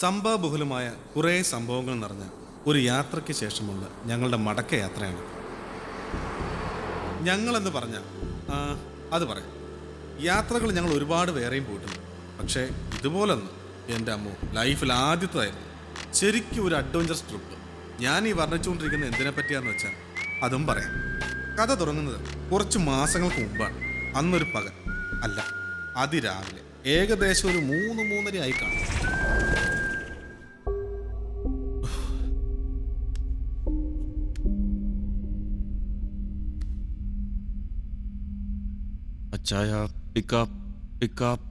സംഭവബഹുലമായ കുറേ സംഭവങ്ങൾ നിറഞ്ഞ ഒരു യാത്രയ്ക്ക് ശേഷമുള്ള ഞങ്ങളുടെ മടക്ക യാത്രയാണ്. ഞങ്ങളെന്ന് പറഞ്ഞാൽ അത് പറയാം, യാത്രകൾ ഞങ്ങൾ ഒരുപാട് വേറെയും പോയിട്ടുണ്ട്. പക്ഷേ ഇതുപോലൊന്ന് എൻ്റെ അമ്മോ ലൈഫിൽ ആദ്യത്തേതായിരുന്നു. ശരിക്കും ഒരു അഡ്വഞ്ചറസ് ട്രിപ്പ്. ഞാൻ ഈ വർണ്ണിച്ചുകൊണ്ടിരിക്കുന്ന എന്തിനെ പറ്റിയാന്ന് വെച്ചാൽ അതും പറയാം. കഥ തുടങ്ങുന്നത് കുറച്ച് മാസങ്ങൾക്ക് മുമ്പാണ്. അന്നൊരു പകൽ അല്ല, അതിരാവിലെ ഏകദേശം ഒരു 3-3:30 ആയി കാണും. അച്ചായ പിക്കപ്പ് പിക്കപ്പ്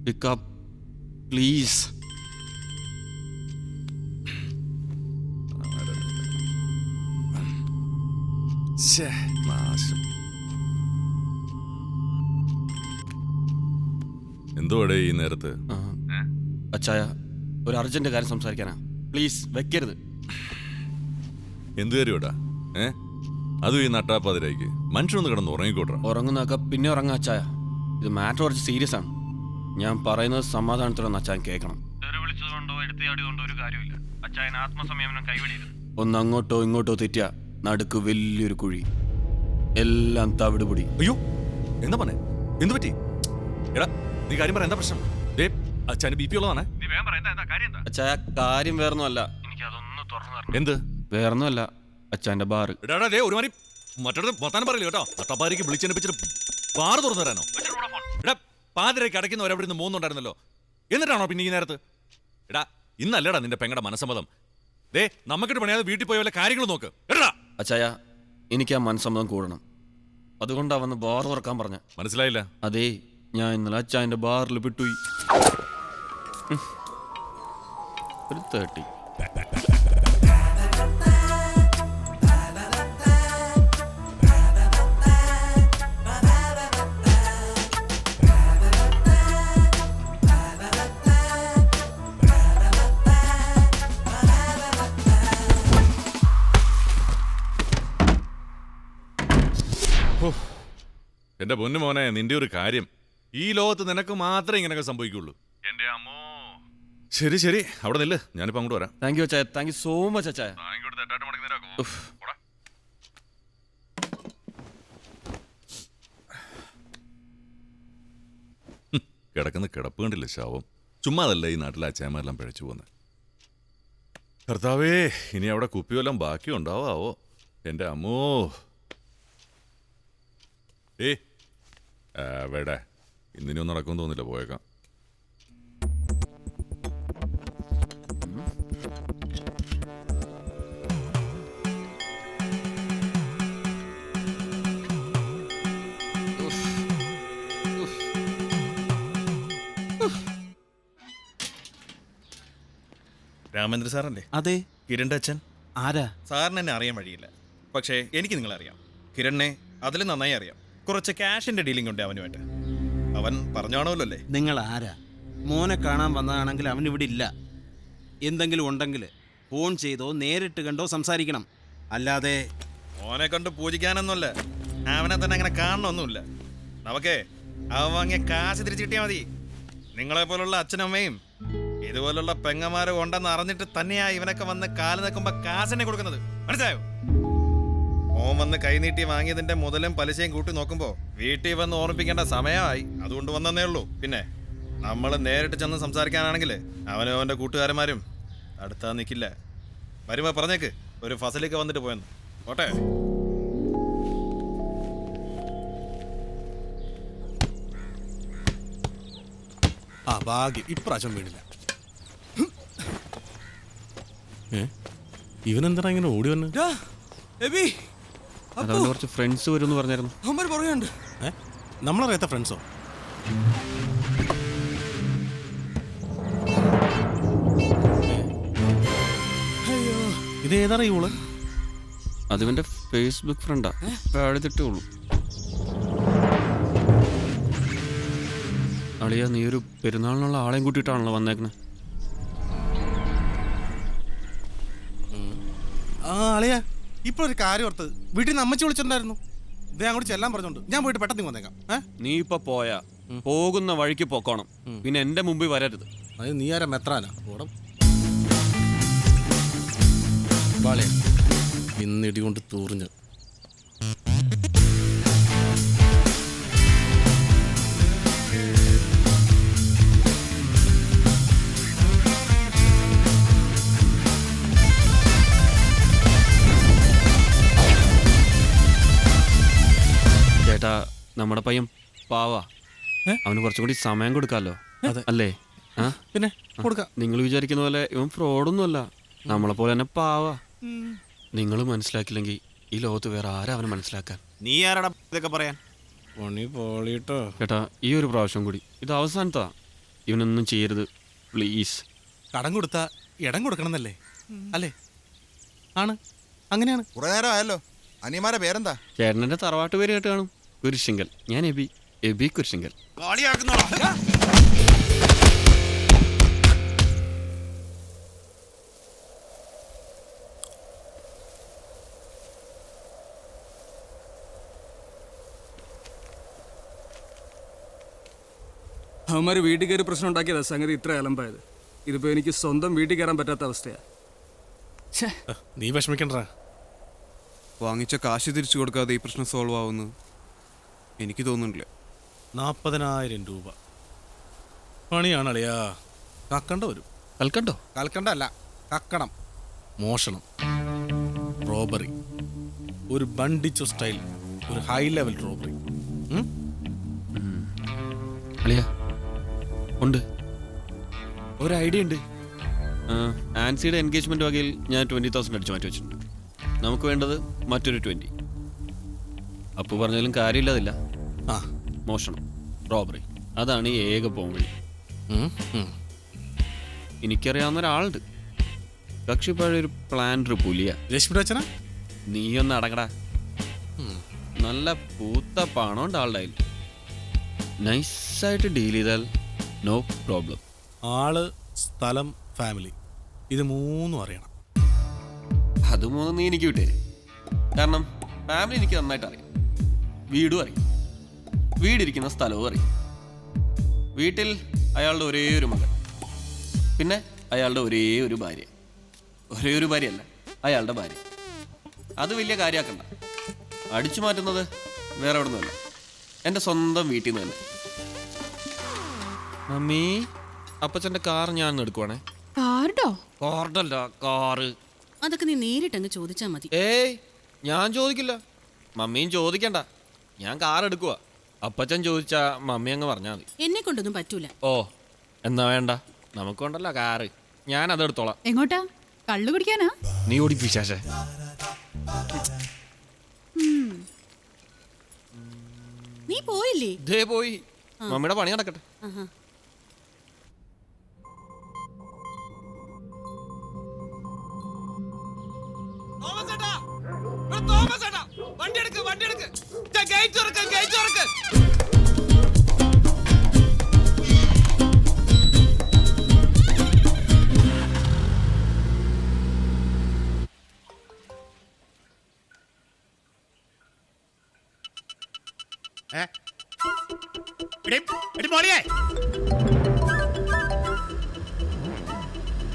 പിക്കപ്പ് പ്ലീസ്. എന്തുവാടേ ഈ നേരത്ത്? അച്ചായ ഒരു അർജന്റ് കാര്യം സംസാരിക്കാനാ, പ്ലീസ് വെക്കരുത്. എന്ത് കാര്യോടാ? അതും ഈ നട്ടാപ്പാതിരായിക്ക് മനുഷ്യനൊന്ന് കിടന്ന് ഉറങ്ങിക്കോട്ടെ. ഉറങ്ങുന്നൊക്കെ പിന്നെ ഉറങ്ങാ അച്ചായ. ഇത് മാറ്റർ കുറച്ച് സീരിയസ് ആണ്. ഞാൻ പറയുന്നത് സമാധാനത്തോടെ അച്ചായൻ കേൾക്കണം. ഒന്ന് അങ്ങോട്ടോ ഇങ്ങോട്ടോ തെറ്റിയ നടുക്ക് വലിയൊരു കുഴി, എല്ലാം തവിടുപൊടി. അയ്യോ, എന്താ പറഞ്ഞേ? എന്ത് പറ്റി? എടാ നീ കാര്യം പറ, എന്താ പ്രശ്നം? അച്ഛന് BP ഉള്ളതാണേ. അച്ചായ കാര്യം വേറൊന്നുമല്ല. എന്ത് വേറൊന്നുമല്ല, അച്ചായന്റെ ബാറ്. ഒരുമാതിരി മറ്റൊരു വർത്താനം പറയില്ല കേട്ടോ. നട്ടപ്പാതിരിക്ക് വിളിച്ചെടുപ്പിച്ചിട്ട് ബാറ് തുറന്നു തരാനോ? എടാ പാതിരയ്ക്ക് അടയ്ക്കുന്നവരെ അവിടെ നിന്ന് മൂന്നുണ്ടായിരുന്നല്ലോ, എന്നിട്ടാണോ പിന്നെ ഈ നേരത്ത്? എടാ ഇന്നല്ലടാ നിന്റെ പെങ്ങടെ മനസ്സമ്മതം. നമുക്കിട്ട് പണിയാതെ വീട്ടിൽ പോയ വല്ല കാര്യങ്ങൾ നോക്ക്. എടാ അച്ചായ എനിക്ക് ആ മനസ്സമ്മതം കൂടണം, അതുകൊണ്ടാ വന്ന് ബാർ തുറക്കാൻ പറഞ്ഞ. മനസ്സിലായില്ല? അതേ, ഞാൻ ഇന്നലെ അച്ചായന്റെ ബാറിൽ വിട്ടുപോയി. ഒരു 30. എന്റെ പൊന്നു മോനെ, നിന്റെ ഒരു കാര്യം, ഈ ലോകത്ത് നിനക്ക് മാത്രമേ ഇങ്ങനെയൊക്കെ സംഭവിക്കുള്ളൂ. എന്റെ അമ്മോ. ശരി ശരി, അവിടെ നില്ല്, ഞാനിപ്പോ അങ്ങോട്ട് വരാം. താങ്ക് യു അച്ചായ, താങ്ക് യു സോ മച്ച് അച്ചായ. കിടക്കുന്ന കിടപ്പ് കണ്ടില്ല, ശവം. ചുമ്മാതല്ല ഈ നാട്ടിലെ അച്ചായമാരെല്ലാം പിഴച്ചു പോകുന്നത്. കർത്താവേ, ഇനി അവിടെ കുപ്പിവെല്ലാം ബാക്കി ഉണ്ടാവോ എന്റെ അമ്മോ. എവിടെ ഇന്നിനൊന്നും നടക്കുമെന്ന് തോന്നില്ല, പോയേക്കാം. രാമേന്ദ്ര സാറല്ലേ? അതെ. കിരണിന്റെ അച്ഛൻ. ആരാ? സാറിന് എന്നെ അറിയാൻ വഴിയില്ല, പക്ഷേ എനിക്ക് നിങ്ങളെ അറിയാം. കിരണിനെ അതിലും നന്നായി അറിയാം. കുറച്ച് ക്യാഷിന്റെ ഡീലിംഗ് ഉണ്ട് അവനുമായിട്ട്. അവൻ പറഞ്ഞാണല്ലോ അല്ലേ? നിങ്ങൾ ആരാ? മോനെ കാണാൻ വന്നതാണെങ്കിൽ അവൻ ഇവിടെ ഇല്ല. എന്തെങ്കിലും ഉണ്ടെങ്കിൽ ഫോൺ ചെയ്തോ നേരിട്ട് കണ്ടോ സംസാരിക്കണം. അല്ലാതെ മോനെ കണ്ട് പൂജിക്കാനൊന്നുമല്ല, അവനെ തന്നെ അങ്ങനെ കാണണമൊന്നുമില്ല. നമുക്കേ അവൻ വാങ്ങിയ കാശ് തിരിച്ചു കിട്ടിയാൽ മതി. നിങ്ങളെപ്പോലുള്ള അച്ഛനമ്മയും ഇതുപോലുള്ള പെങ്ങന്മാരും ഉണ്ടെന്ന് അറിഞ്ഞിട്ട് തന്നെയാ ഇവനൊക്കെ വന്ന് കാല് നിൽക്കുമ്പോ കാശിനെ കൊടുക്കുന്നത്, മനസ്സിലായോ? ഓൻ വന്ന് കൈനീട്ടി വാങ്ങിയതിന്റെ മുതലും പലിശയും കൂട്ടി നോക്കുമ്പോ വീട്ടിൽ വന്ന് ഓർമ്മിപ്പിക്കേണ്ട സമയമായി. അതുകൊണ്ട് വന്നേ ഉള്ളൂ. പിന്നെ നമ്മൾ നേരിട്ട് ചെന്ന് സംസാരിക്കാനാണെങ്കിൽ അവനും അവന്റെ കൂട്ടുകാരന്മാരും അടുത്താ നിൽക്കില്ല. വരുമ്പോ പറഞ്ഞേക്ക് ഒരു ഫസലിക്ക് വന്നിട്ട് പോയെന്ന്. ഓട്ടെ. ഭാഗ്യം ഇപ്രാവശ്യം വീടില്ല. ഇവനെന്താ ഇങ്ങനെ ഓടി വന്ന്? അതവന്റെ കുറച്ച് ഫ്രണ്ട്സ് വരും പറഞ്ഞായിരുന്നു. നമ്മളറിയാത്ത ഫ്രണ്ട്സോ? ഇത് ഏതാണ് ഇവള്? അതിവന്റെ ഫേസ്ബുക്ക് ഫ്രണ്ടാ, എഴുതിട്ടേ ഉള്ളൂ. അളിയ, നീ ഒരു പെരുന്നാളിനുള്ള ആളെയും കൂട്ടിയിട്ടാണല്ലോ വന്നേക്കണേ. അളിയാ, ഇപ്പൊ ഒരു കാര്യം ഓർത്തത്, വീട്ടിൽ നിന്ന് അമ്മച്ചി വിളിച്ചിട്ടുണ്ടായിരുന്നു. ഇതേ അങ്ങോട്ട് ചെല്ലാൻ പറഞ്ഞോണ്ട് ഞാൻ പോയിട്ട് പെട്ടെന്ന് വന്നേക്കാം. നീ ഇപ്പൊ പോയാ പോകുന്ന വഴിക്ക് പൊക്കോണം. പിന്നെ എൻ്റെ മുമ്പിൽ വരരുത്. അത് നീ ആരാ മെത്രാനാ ഓടം വാളെ ഇന്നിടി കൊണ്ട് തൂറിഞ്ഞ്. ചേട്ടാ, നമ്മുടെ പയ്യൻ പാവാ. അവന് കുറച്ചും കൂടി സമയം കൊടുക്കാമല്ലോ, അല്ലേ? ആ പിന്നെ കൊടുക്കാം. നിങ്ങൾ വിചാരിക്കുന്ന പോലെ ഇവൻ ഫ്രോഡൊന്നുമല്ല, നമ്മളെ പോലെ തന്നെ പാവാ. നിങ്ങൾ മനസ്സിലാക്കില്ലെങ്കിൽ ഈ ലോകത്ത് വേറെ ആരാ അവനെ മനസ്സിലാക്കാൻ? നീ ആരാടാ ഇതൊക്കെ പറയാൻ? പണി പോളിട്ടോ. ചേട്ടാ, ഈ ഒരു പ്രാവശ്യം കൂടി, ഇത് അവസാനത്താ. ഇവനൊന്നും ചെയ്യരുത് പ്ലീസ്. കടം കൊടുത്താ ഇടം കൊടുക്കണമെന്നല്ലേ? അല്ലേ? ആണ്, അങ്ങനെയാണ്. കുറെ നേരം ആയല്ലോ. അനിയന്മാരെ പേരെന്താ? ചേട്ടൻ്റെ തറവാട്ട് പേര് കേട്ട് കാണും. കുരിശിങ്കൽ. ഞാൻ എബി കുരിശിങ്കൽ. അവന്മാർ വീട്ടിൽ കയറി പ്രശ്നം ഉണ്ടാക്കിയതാ സംഗതി ഇത്ര അലമ്പായത്. ഇതിപ്പോൾ എനിക്ക് സ്വന്തം വീട്ടിൽ കയറാൻ പറ്റാത്ത അവസ്ഥയാണ്. നീ വിഷമിക്കണ്ടാ. വാങ്ങിച്ച കാശ് തിരിച്ചു കൊടുക്കാതെ ഈ പ്രശ്നം സോൾവ് ആവുമെന്ന് എനിക്ക് തോന്നുന്നില്ല. 40,000 രൂപ പണിയാണ് അളിയാ. കക്കണ്ട വരും. കൽക്കണ്ടോ? കൽക്കണ്ട അല്ല, കക്കണം. മോഷണം, റോബറി, ഒരു ബണ്ടിച്ചോ സ്റ്റൈൽ, ഒരു ഹൈ ലെവൽ റോബറി. അളിയാ, ഉണ്ട് ഒരു ഐഡിയ ഉണ്ട്. ആൻസിയുടെ എൻഗേജ്മെന്റ് വകയിൽ ഞാൻ 20,000 അടിച്ചു മാറ്റി വെച്ചിട്ടുണ്ട്. നമുക്ക് വേണ്ടത് മറ്റൊരു 20. അപ്പു പറഞ്ഞാലും കാര്യമില്ലതില്ല. ആ, മോഷണം, റോബറി, അതാണ് ഈ ഏക പോംവഴി. എനിക്കറിയാവുന്ന ഒരാളുണ്ട്. കക്ഷി പഴയൊരു പ്ലാനർ പുലിയ. രശ്മി അച്ഛനാ? നീയൊന്ന് അടങ്ങടാ. നല്ല പൂത്ത പണമുണ്ട് ആളുടെ കയ്യിൽ. നൈസായിട്ട് ഡീൽ ചെയ്താൽ നോ പ്രോബ്ലം. ആള്, സ്ഥലം, ഫാമിലി, ഇത് 3 അറിയണം. അത് 3 നീ എനിക്ക് വിട്ടേ. കാരണം ഫാമിലി എനിക്ക് നന്നായിട്ട് അറിയാം, വീടും അറിയാം, വീടിരിക്കുന്ന സ്ഥലവും അറിയാം. വീട്ടിൽ അയാളുടെ ഒരേ ഒരു മകൻ, പിന്നെ അയാളുടെ ഒരേ ഒരു ഭാര്യ. ഒരേ ഒരു ഭാര്യയല്ല, അയാളുടെ ഭാര്യ. അത് വലിയ കാര്യമാക്കണ്ട. അടിച്ചു മാറ്റുന്നത് വേറെ എവിടെ നിന്നല്ല, എൻ്റെ സ്വന്തം വീട്ടിൽ നിന്ന് തന്നെ. മമ്മി, അപ്പച്ചൻ്റെ കാർ ഞാൻ എടുക്കുവാണേ. കാർഡോ? കാർഡല്ല, കാറ്. അതൊക്കെ നീ നേരിട്ടങ്ങ് ചോദിച്ചാ മതി. ഏയ്, ഞാൻ ചോദിക്കില്ല, മമ്മിയും ചോദിക്കണ്ട. ഞാൻ കാർ എടുക്കുക. അപ്പച്ചൻ ചോദിച്ചാ മമ്മി അങ്ങ് പറഞ്ഞാൽ മതി. എന്നെ കൊണ്ടൊന്നും പറ്റൂല. ഓ, എന്നാ വേണ്ട, നമുക്കുണ്ടല്ലോ കാറ്, ഞാൻ അതെടുത്തോളാം. എങ്ങോട്ടാ? കള്ളു കുടിക്കാനാ? നീ ഓടിപ്പിച്ചാശേ. നീ പോയില്ലേ? ദേ പോയി. മമ്മിയുടെ പണി നടക്കട്ടെ. ആഹാ.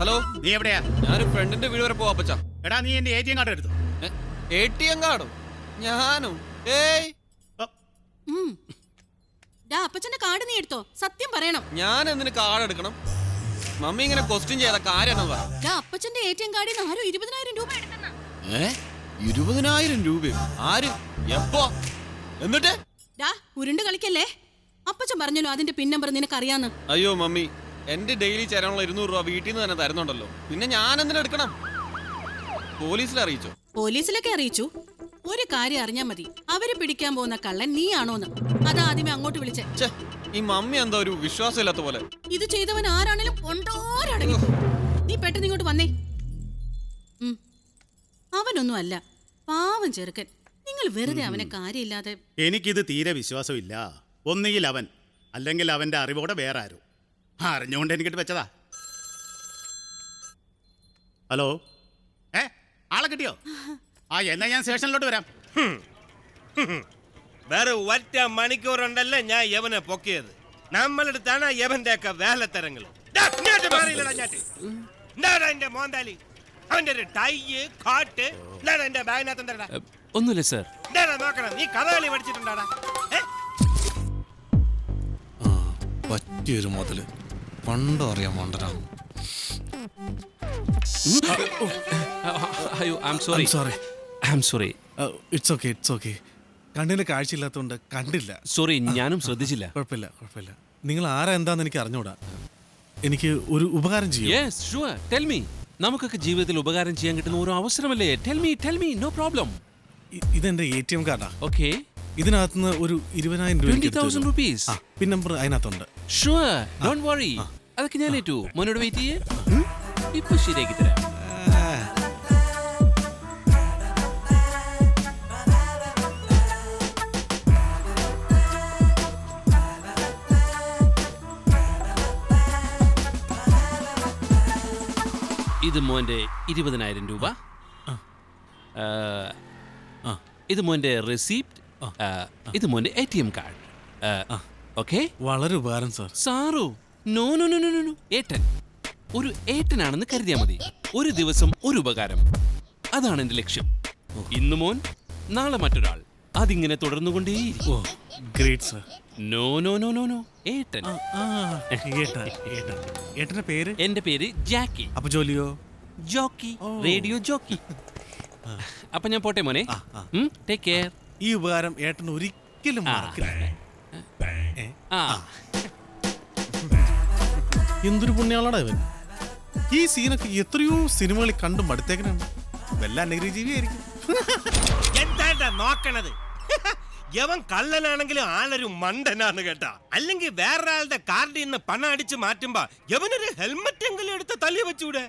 ഹലോ, നീ എവിടെയാ? ഞാനൊരു ഫ്രണ്ടിന്റെ വീട് വരെ പോവാ അപ്പച്ചാ. എടാ, നീ എന്റെ ATM കാർഡ് എടുത്തു. ATM കാർഡും ഞാനും? ഏയ്, ഉം. ഡാ, അപ്പച്ചന്റെ കാർഡ് നീ എടുത്തോ? സത്യം പറയണം. ഞാൻ എന്തിന് കാർഡ് എടുക്കണം? മമ്മി ഇങ്ങനെ ക്വസ്റ്റ്യൻ ചെയ്ത കാര്യം പറ. ഡാ, അപ്പച്ചന്റെ ATM കാർഡിൽ നിന്ന് ആരോ 20,000 രൂപ എടുത്തെന്നാ. 20,000 രൂപയോ? ആര്? എപ്പോ? എന്നിട്ട്? ഡാ, ഉരുണ്ട് കളിക്കല്ലേ. അപ്പച്ചൻ പറഞ്ഞല്ലോ അതിന്റെ പിൻ നമ്പർ നിനക്കറിയാന്ന്. അയ്യോ മമ്മി, എന്റെ ഡെയിലി ചേരാനുള്ള 200 രൂപ വീട്ടിൽ നിന്ന് തന്നെ തരുന്നുണ്ടല്ലോ, പിന്നെ ഞാൻ എന്തിനാ എടുക്കണം? പോലീസിൽ അറിയിച്ചോ? പോലീസിലൊക്കെ അറിയിച്ചു. ഒരു കാര്യം അറിഞ്ഞാ മതി, അവര് പിടിക്കാൻ പോകുന്ന കള്ളൻ നീയാണോന്ന്. അതാ ആദ്യമേ അങ്ങോട്ട് വിളിച്ചേ. ഛേ, ഈ മമ്മി എന്താ ഒരു വിശ്വാസമില്ലാത്ത പോലെ. ഇത് ചെയ്തവൻ ആരാണേലും കൊണ്ടോരടങ്ങി. നീ പെട്ടെന്ന് ഇങ്ങോട്ട് വന്നേ. അവനൊന്നും അല്ല, പാവം ചെറുക്കൻ. നിങ്ങൾ വെറുതെ അവനെ കാര്യമില്ലാതെ. എനിക്കിത് തീരെ വിശ്വാസമില്ല. ഒന്നുകിൽ അവൻ, അല്ലെങ്കിൽ അവന്റെ അറിവോടെ വേറെ ആരും. അറിഞ്ഞുകൊണ്ട് എനിക്കിട്ട് വെച്ചതാ. ഹലോ, ആളെ കിട്ടിയോ? എന്നാ ഞാൻ സ്റ്റേഷനിലോട്ട് വരാം. വേറെ ഒറ്റ മണിക്കൂറുണ്ടല്ലേ ഞാൻ യവനെ പൊക്കിയത്. നമ്മളെടുത്താണ് യവന്റെ ഒക്കെ വേലത്തരങ്ങൾ. എന്റെ മോന്താലി അവന്റെ ഒരു ടൈ കാട്ട് എന്റെ ബാഗിനകത്ത് എന്താ ഒന്നുമില്ല സാർ. നോക്കണം, നീ കഥകളി പഠിച്ചിട്ടുണ്ടാടാ? പറ്റിയൊരു മുതല് പണ്ടോ അറിയാൻ വേണ്ടരാ. അയ്യോ I am sorry. Sorry. I am sorry. It's okay, it's okay. കണ്ണിന് കാഴ്ചയില്ലാത്തതുകൊണ്ട് കണ്ടില്ല. സോറി, ഞാനും ശ്രദ്ധിച്ചില്ല. കുഴപ്പമില്ല, കുഴപ്പമില്ല. നിങ്ങൾ ആരാ എന്താന്ന് എനിക്ക് അറിഞ്ഞൂടാ. എനിക്ക് ഒരു ഉപകാരം ചെയ്യും. Yes sure, tell me. നമുക്കൊക്കെ ജീവിതത്തിൽ ഉപകാരം ചെയ്യാൻ കിട്ടുന്ന ഓരോ അവസരമല്ലേ? Tell me, no problem. ഇതെന്റെ ATM കാർഡാ. ഓക്കെ. ഇതിനകത്തുനിന്ന് ഒരു 20,000 രൂപ 20,000 rupees. പിൻ നമ്പർ അതിനകത്തുണ്ട്. Sure, don't worry. അതൊക്കെ ഞാൻ ഏറ്റു. മോനോട് വെയിറ്റ് ചെയ്യേ, ഇപ്പൊ ശരിയാക്കി തരാം. ഇത് മോന്റെ 20,000 രൂപ. ഇത് മോന്റെ റെസിപ്റ്റ്. ഇത് മോന്റെ ATM കാർഡ്. ഓക്കെ. വളരെ ഉപകാരം സാർ. സാറോ? No no no no no. ഏട്ടൻ ഒരു ഏട്ടനാണെന്ന് കരുതിയാ മതി. ഒരു ദിവസം ഒരു ഉപകാരം, അതാണ് എന്റെ ലക്ഷ്യം. ഇന്ന് മോൻ, നാളെ മറ്റൊരാൾ, അതിങ്ങനെ തുടർന്നുകൊണ്ടേയിരിക്കും. Oh great sir. No no no no no. ഏട്ടൻ. ഏട്ടന്റെ പേര്? എന്റെ പേര് ജാക്കി. അപ്പൊ ജോലിയോ? Jockey, radio jockey. അപ്പൊ ഞാൻ പോട്ടെ മോനെ. Take care. ഈ ഉപകാരം ഏട്ടൻ ഒരിക്കലും മറക്കില്ല. എന്തൊരു പുണ്യാളാടാ ഇവൻ. ഈ സീനൊക്കെ എത്രയോ സിനിമകളിൽ കണ്ടും മടുത്തേക്കനാണ്. വല്ല അനഗരി ജീവിയായിരിക്കും. എന്താ നോക്കണത്? യവൻ കള്ളനാണെങ്കിലും ആളൊരു മണ്ടനാണ് കേട്ടാ. അല്ലെങ്കിൽ വേറൊരാളുടെ കാർഡിൽ നിന്ന് പണം അടിച്ച് മാറ്റുമ്പോ യവനൊരു ഹെൽമെറ്റ് എങ്കിലും എടുത്ത് തള്ളി വെച്ചൂടെ?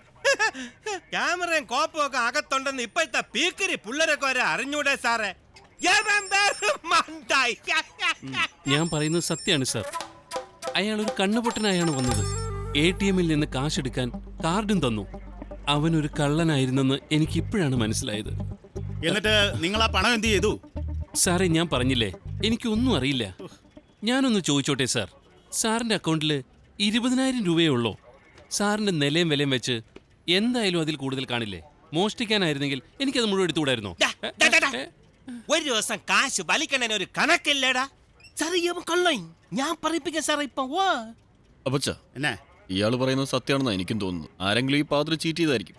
ക്യാമറയും കോപ്പും ഒക്കെ അകത്തുണ്ടെന്ന് ഇപ്പോഴത്തെ പീക്കരി പിള്ളേരൊക്കെ വരെ അറിഞ്ഞൂടെ സാറേ? ഞാൻ പറയുന്നത് സത്യമാണ് സാർ. അയാൾ ഒരു കണ്ണുപൊട്ടനായാണ് വന്നത്. ATM-ൽ നിന്ന് കാശെടുക്കാൻ കാർഡും തന്നു. അവനൊരു കള്ളനായിരുന്നെന്ന് എനിക്ക് ഇപ്പോഴാണ് മനസ്സിലായത്. എന്നിട്ട് നിങ്ങൾ ആ പണം എന്ത് ചെയ്തു? സാറേ, ഞാൻ പറഞ്ഞില്ലേ, എനിക്കൊന്നും അറിയില്ല. ഞാനൊന്ന് ചോദിച്ചോട്ടെ സാർ, സാറിന്റെ അക്കൗണ്ടിൽ 20,000 രൂപയേ ഉള്ളൂ. സാറിന്റെ നിലയും വിലയും വെച്ച് എന്തായാലും അതിൽ കൂടുതൽ കാണില്ലേ? മോഷ്ടിക്കാനായിരുന്നെങ്കിൽ എനിക്കത് മുഴുവൻ എടുത്തുകൂടായിരുന്നോ? ഒരു ദിവസം കാശ് വലിക്കണേന് ഒരു കണക്കില്ലടാ. സാറേ കള്ളൻ, ഞാൻ പറയിപ്പിക്കാം സാറേ. ഇപ്പൊ അപ്പച്ച, എന്നാ ഇയാള് പറയുന്നത് സത്യമാണെന്നാ എനിക്കും തോന്നുന്നു. ആരെങ്കിലും ഈ പാതിരി ചീറ്റ് ചെയ്തായിരിക്കും.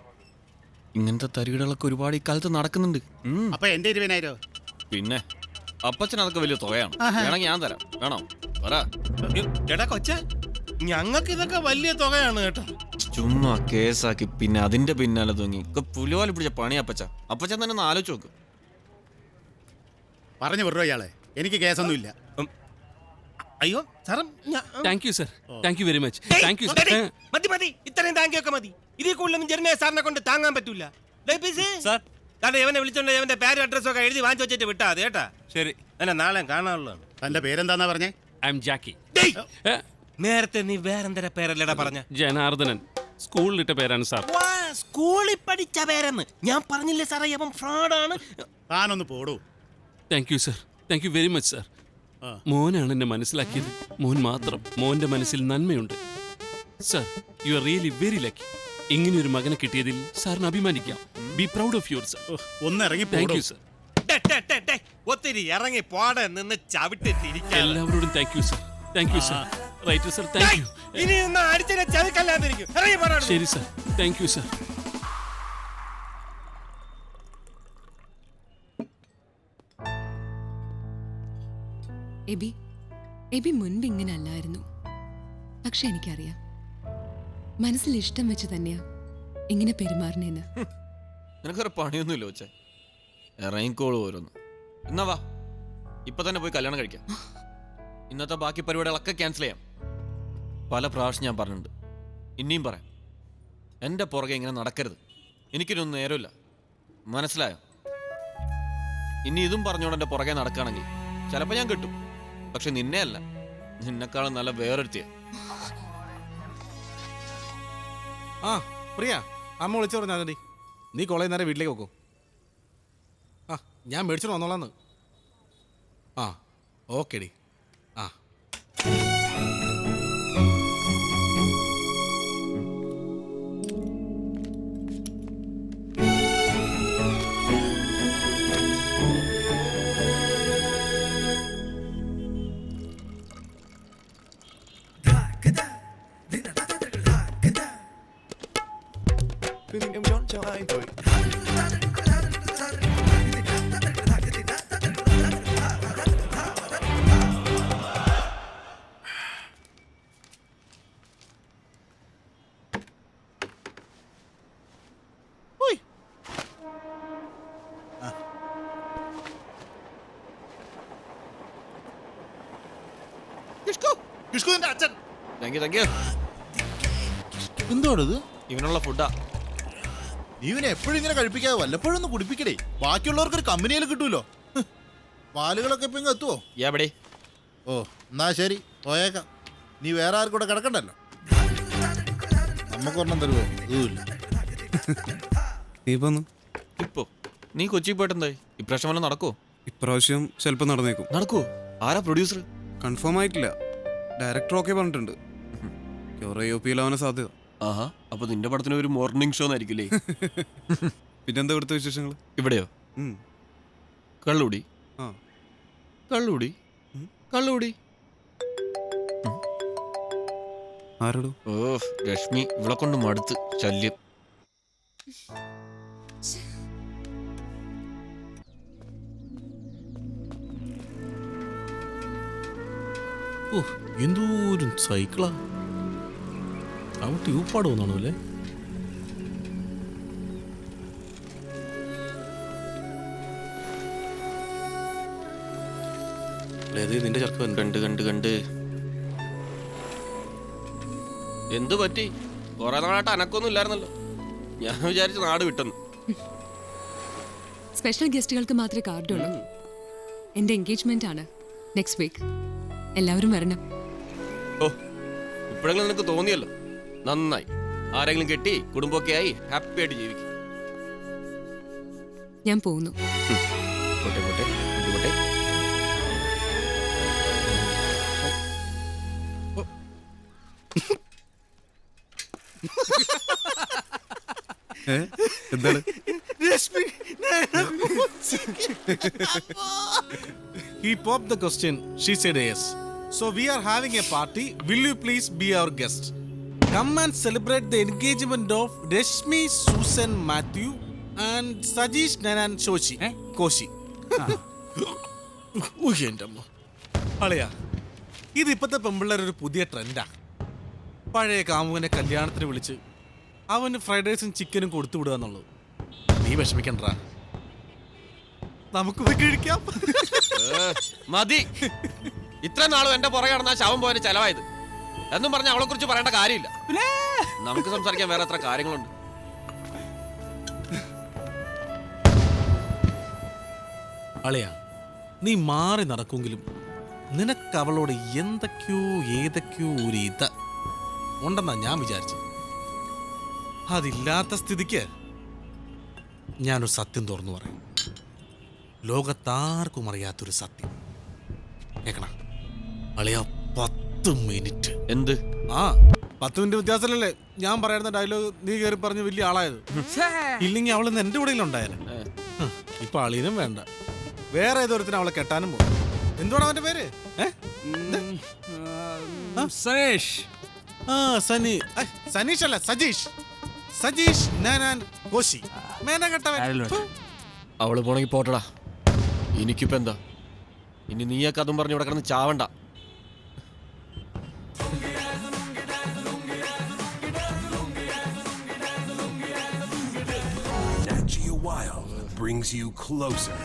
ഇങ്ങനത്തെ തരികിടകളൊക്കെ ഒരുപാട് ഈ കാലത്ത് നടക്കുന്നുണ്ട്. അപ്പൊ എന്റെ 20,000 പിന്നെ അപ്പച്ചൻ അതൊക്കെ വലിയ തുകയാണ്. വേണമെങ്കിൽ ഞാൻ തരാം. വേണോ? എടാ കൊച്ച, ഞങ്ങൾക്ക് ഇതൊക്കെ വലിയ തുകയാണ് കേട്ടോ. ചുമ്മാ കേസാക്കി പിന്നെ അതിന്റെ പിന്നാലെ തൂങ്ങി പുലിവാലി പിടിച്ച പണി അപ്പച്ച. അപ്പച്ചൻ തന്നെ ഒന്ന് ആലോചിച്ച് നോക്ക്. പറഞ്ഞു വിടോ ഇയാളെ. എനിക്ക് കേസൊന്നുമില്ല. അയ്യോ സാറേ, thank you sir, thank you very much. Thank you sir. മതി മതി, ഇത്രയും താങ്ക് യു ഒക്കെ മതി. ഇതിൽ കൂടുതലൊന്നും ജെറിനെ സാറിനെ കൊണ്ട് താങ്ങാൻ പറ്റൂല. ഇവനെ വിളിച്ചോണ്ട് ഇവന്റെ പേരും അഡ്രസ്സും ഒക്കെ എഴുതി വാങ്ങിച്ചു വെച്ചിട്ട് വിട്ടാ അത് കേട്ടാ. ശരി, എന്നെ നാളെ കാണാനുള്ളതാണ്. തന്റെ പേരെന്താന്നാ പറഞ്ഞേ? ഐ എം ജാക്കി. നേരത്തെ നീ വേറെന്തര പേരല്ലടാ പറഞ്ഞ? ജനാർദ്ദനൻ. സ്കൂളിലിട്ട പേരാണ് സാർ. സ്കൂളിൽ പഠിച്ച പേരെന്ന് ഞാൻ പറഞ്ഞില്ലേ സാറേ? അവൻ ഫ്രോഡാണ്. താനൊന്ന് പോടൂ. Thank you sir, thank you very much sir. മോനാണ് എന്നെ മനസ്സിലാക്കിയത്. മോൻ മാത്രം. മോന്റെ മനസ്സിൽ നന്മയുണ്ട് sir. You are really very lucky. ഇങ്ങനെയൊരു മകനെ കിട്ടിയതിൽ സാറിന് അഭിമാനിക്കാം. Be proud of your sir. ഒന്ന് ഇറങ്ങി. Thank you sir. ഒത്തിരി ഇറങ്ങി പോടെ നിന്ന് ചവിട്ടിരിക്കാം. എല്ലാവരോടും thank you sir. Thank you sir. Right sir, thank you. ഇനി ഒന്ന് അടിച്ചിട്ട് ചവിക്കല്ലാതിരിക്കും. ഇറങ്ങി പോടാ. ശരി sir, thank you sir. AB മുൻപ് ഇങ്ങനെ അല്ലായിരുന്നു. പക്ഷെ എനിക്കറിയാം, മനസ്സിൽ ഇഷ്ടം വെച്ച് തന്നെയാ ഇങ്ങനെ പെരുമാറണേന്ന്. നിനക്കൊരു പണിയൊന്നുമില്ല വെച്ചേ. ഇറങ്ങിക്കോളൂ ഓരോന്ന്. എന്നാ വാ, ഇപ്പൊ തന്നെ പോയി കല്യാണം കഴിക്കാം. ഇന്നത്തെ ബാക്കി പരിപാടികളൊക്കെ ക്യാൻസൽ ചെയ്യാം. പല പ്രാവശ്യം ഞാൻ പറഞ്ഞിട്ടുണ്ട്, ഇനിയും പറയാം. എൻ്റെ പുറകെ ഇങ്ങനെ നടക്കരുത്. എനിക്കിനൊന്നും നേരമില്ല, മനസ്സിലായോ? ഇനി ഇതും പറഞ്ഞുകൊണ്ട് എൻ്റെ പുറകെ നടക്കുകയാണെങ്കിൽ ചിലപ്പോൾ ഞാൻ കിട്ടും. പക്ഷെ നിന്നെ അല്ല, നിന്നെക്കാളും നല്ല വേറൊരുത്തിയ. ആ പ്രിയ, അമ്മ വിളിച്ചു പറഞ്ഞാൽ നീ കോളേജ് നേരെ വീട്ടിലേക്ക് പോക്കോ. ആ ഞാൻ മേടിച്ചോണ്ട് വന്നോളാന്ന്. ആ ഓക്കെ ഡി. ആ അച്ഛൻ താങ്ക് യു താങ്ക് യു. എന്തോടത്? ഇവനുള്ള ഫുഡാ. ഇവനെ എപ്പോഴും ഇങ്ങനെ കഴിപ്പിക്കാതെ വല്ലപ്പോഴും ഒന്ന് കുടിപ്പിക്കടേ. ബാക്കിയുള്ളവർക്ക് ഒരു കമ്പനിയിൽ കിട്ടൂലോ. പാലുകളൊക്കെ ഇപ്പൊ ഇങ്ങ് എത്തുവോ? എവിടെ? ഓ എന്നാ ശരി, പോയേക്കാം. നീ വേറെ ആർക്കും കൂടെ കിടക്കണ്ടല്ലോ. നമുക്കൊരെണ്ണം തരുമോ? ഇതുമില്ല. നീ പോന്നു. ഇപ്പോ നീ കൊച്ചി പോയിട്ടെന്തായി? ഇപ്രാവശ്യം വല്ല നടക്കോ? ഇപ്രാവശ്യം ചിലപ്പോൾ നടന്നേക്കും. നടക്കോ? ആരാ പ്രൊഡ്യൂസർ? കൺഫേം ആയിട്ടില്ല. ഡയറക്ടർ ഓക്കെ പറഞ്ഞിട്ടുണ്ട്. യൂപിയിലാവാൻ സാധ്യത. ആഹാ, അപ്പൊ നിന്റെ പടത്തിന് ഒരു മോർണിംഗ് ഷോ ആയിരിക്കില്ലേ? പിന്നെന്താ ഇവിടുത്തെ വിശേഷങ്ങൾ? ഇവിടെയോ? കള്ളുടി ആ കള്ളുടി കള്ളുടി. ആരോടും? ഓ രശ്മി, ഇവളെ കൊണ്ട് മടുത്ത് ശല്യം. എന്തോരം സൈക്കിളാ. അവൻ ട്യൂപ്പാട് തോന്നാണോ അല്ലേ? നിന്റെ ചെറുക്കൻ കണ്ട് കണ്ട് കണ്ട് എന്തു പറ്റി? കുറെ നാളായിട്ട് അനക്കൊന്നും ഇല്ലായിരുന്നല്ലോ. ഞാൻ വിചാരിച്ചു നാട് വിട്ടെന്ന്. സ്പെഷ്യൽ ഗസ്റ്റുകൾക്ക് മാത്രമേ കാർഡുള്ളൂ. എൻ്റെ എൻഗേജ്മെന്റ് ആണ് നെക്സ്റ്റ് വീക്ക്. എല്ലാവരും വരണം. ഓ, ഇപ്പോഴെങ്കിലും നിനക്ക് തോന്നിയല്ലോ, നന്നായി. ആരെങ്കിലും കെട്ടി കുടുംബമൊക്കെ ആയി ഹാപ്പി ആയിട്ട് ജീവിക്കും. ഞാൻ പോകുന്നു. പോട്ടെ പോട്ടെ പോട്ടെ. എന്താണ്? He popped the question. She said yes. So we are having a party. Will you please be our guest? Come and celebrate the engagement of Rashmi, Susan, Matthew and Sajish, Nanan, Shoshi. Koshi. എൻ്റെ അമ്മ അളയാ, ഇത് ഇപ്പോഴത്തെ പെമ്പിള്ളേർ ഒരു പുതിയ ട്രെൻഡാ. പഴയ കാമുവിനെ കല്യാണത്തിന് വിളിച്ച് അവന് ഫ്രൈഡ് റൈസും ചിക്കനും കൊടുത്തു വിടുക എന്നുള്ളത്. നീ വിഷമിക്കണ്ടാ, നമുക്ക് പോയി കഴിക്കാം. മതി. ഇത്ര നാളും എന്റെ പുറകെ നടന്ന ശവം പോലെ ചെലവായത് എന്നും പറഞ്ഞ അവളെ കുറിച്ച് പറയേണ്ട കാര്യമില്ല. നമുക്ക് സംസാരിക്കാൻ വേറെ എത്ര കാര്യങ്ങളുണ്ട്. അളയാ, നീ മാറി നടക്കുമെങ്കിലും നിനക്ക് അവളോട് ഏതൊക്കെയോ ഒരു ഇത് ഉണ്ടെന്നാ ഞാൻ വിചാരിച്ചു. അതില്ലാത്ത സ്ഥിതിക്ക് ഞാനൊരു സത്യം തുറന്നു പറയും. ലോകത്താർക്കും അറിയാത്തൊരു സത്യം. കേക്കണ അളിയാ, 10 മിനിറ്റ്. എന്ത്? ആ 10 മിനിറ്റ് വ്യത്യാസമല്ലേ ഞാൻ പറയുന്ന ഡയലോഗ് നീ കയറി പറഞ്ഞ് വലിയ ആളായത്. ഇല്ലെങ്കിൽ അവളിന്ന് എന്റെ കൂടെ ഉണ്ടായാലേ. ഇപ്പൊ അളിയനും വേണ്ട, വേറെ ഏതൊരുത്തിന് അവളെ കെട്ടാനും പോകും. എന്തുവാണ് അവന്റെ പേര്? സനീഷ്. ആ സനീഷ് അല്ല, സജീഷ് നാനാൻ കോശി. മേന കെട്ടവൻ. അവള് പോണെങ്കി പോട്ടടാ, എനിക്കിപ്പോ എന്താ? ഇനി നീയൊക്കെ അതും പറഞ്ഞ് ഇവിടെ കിടന്ന് ചാവണ്ട. Brings you closer.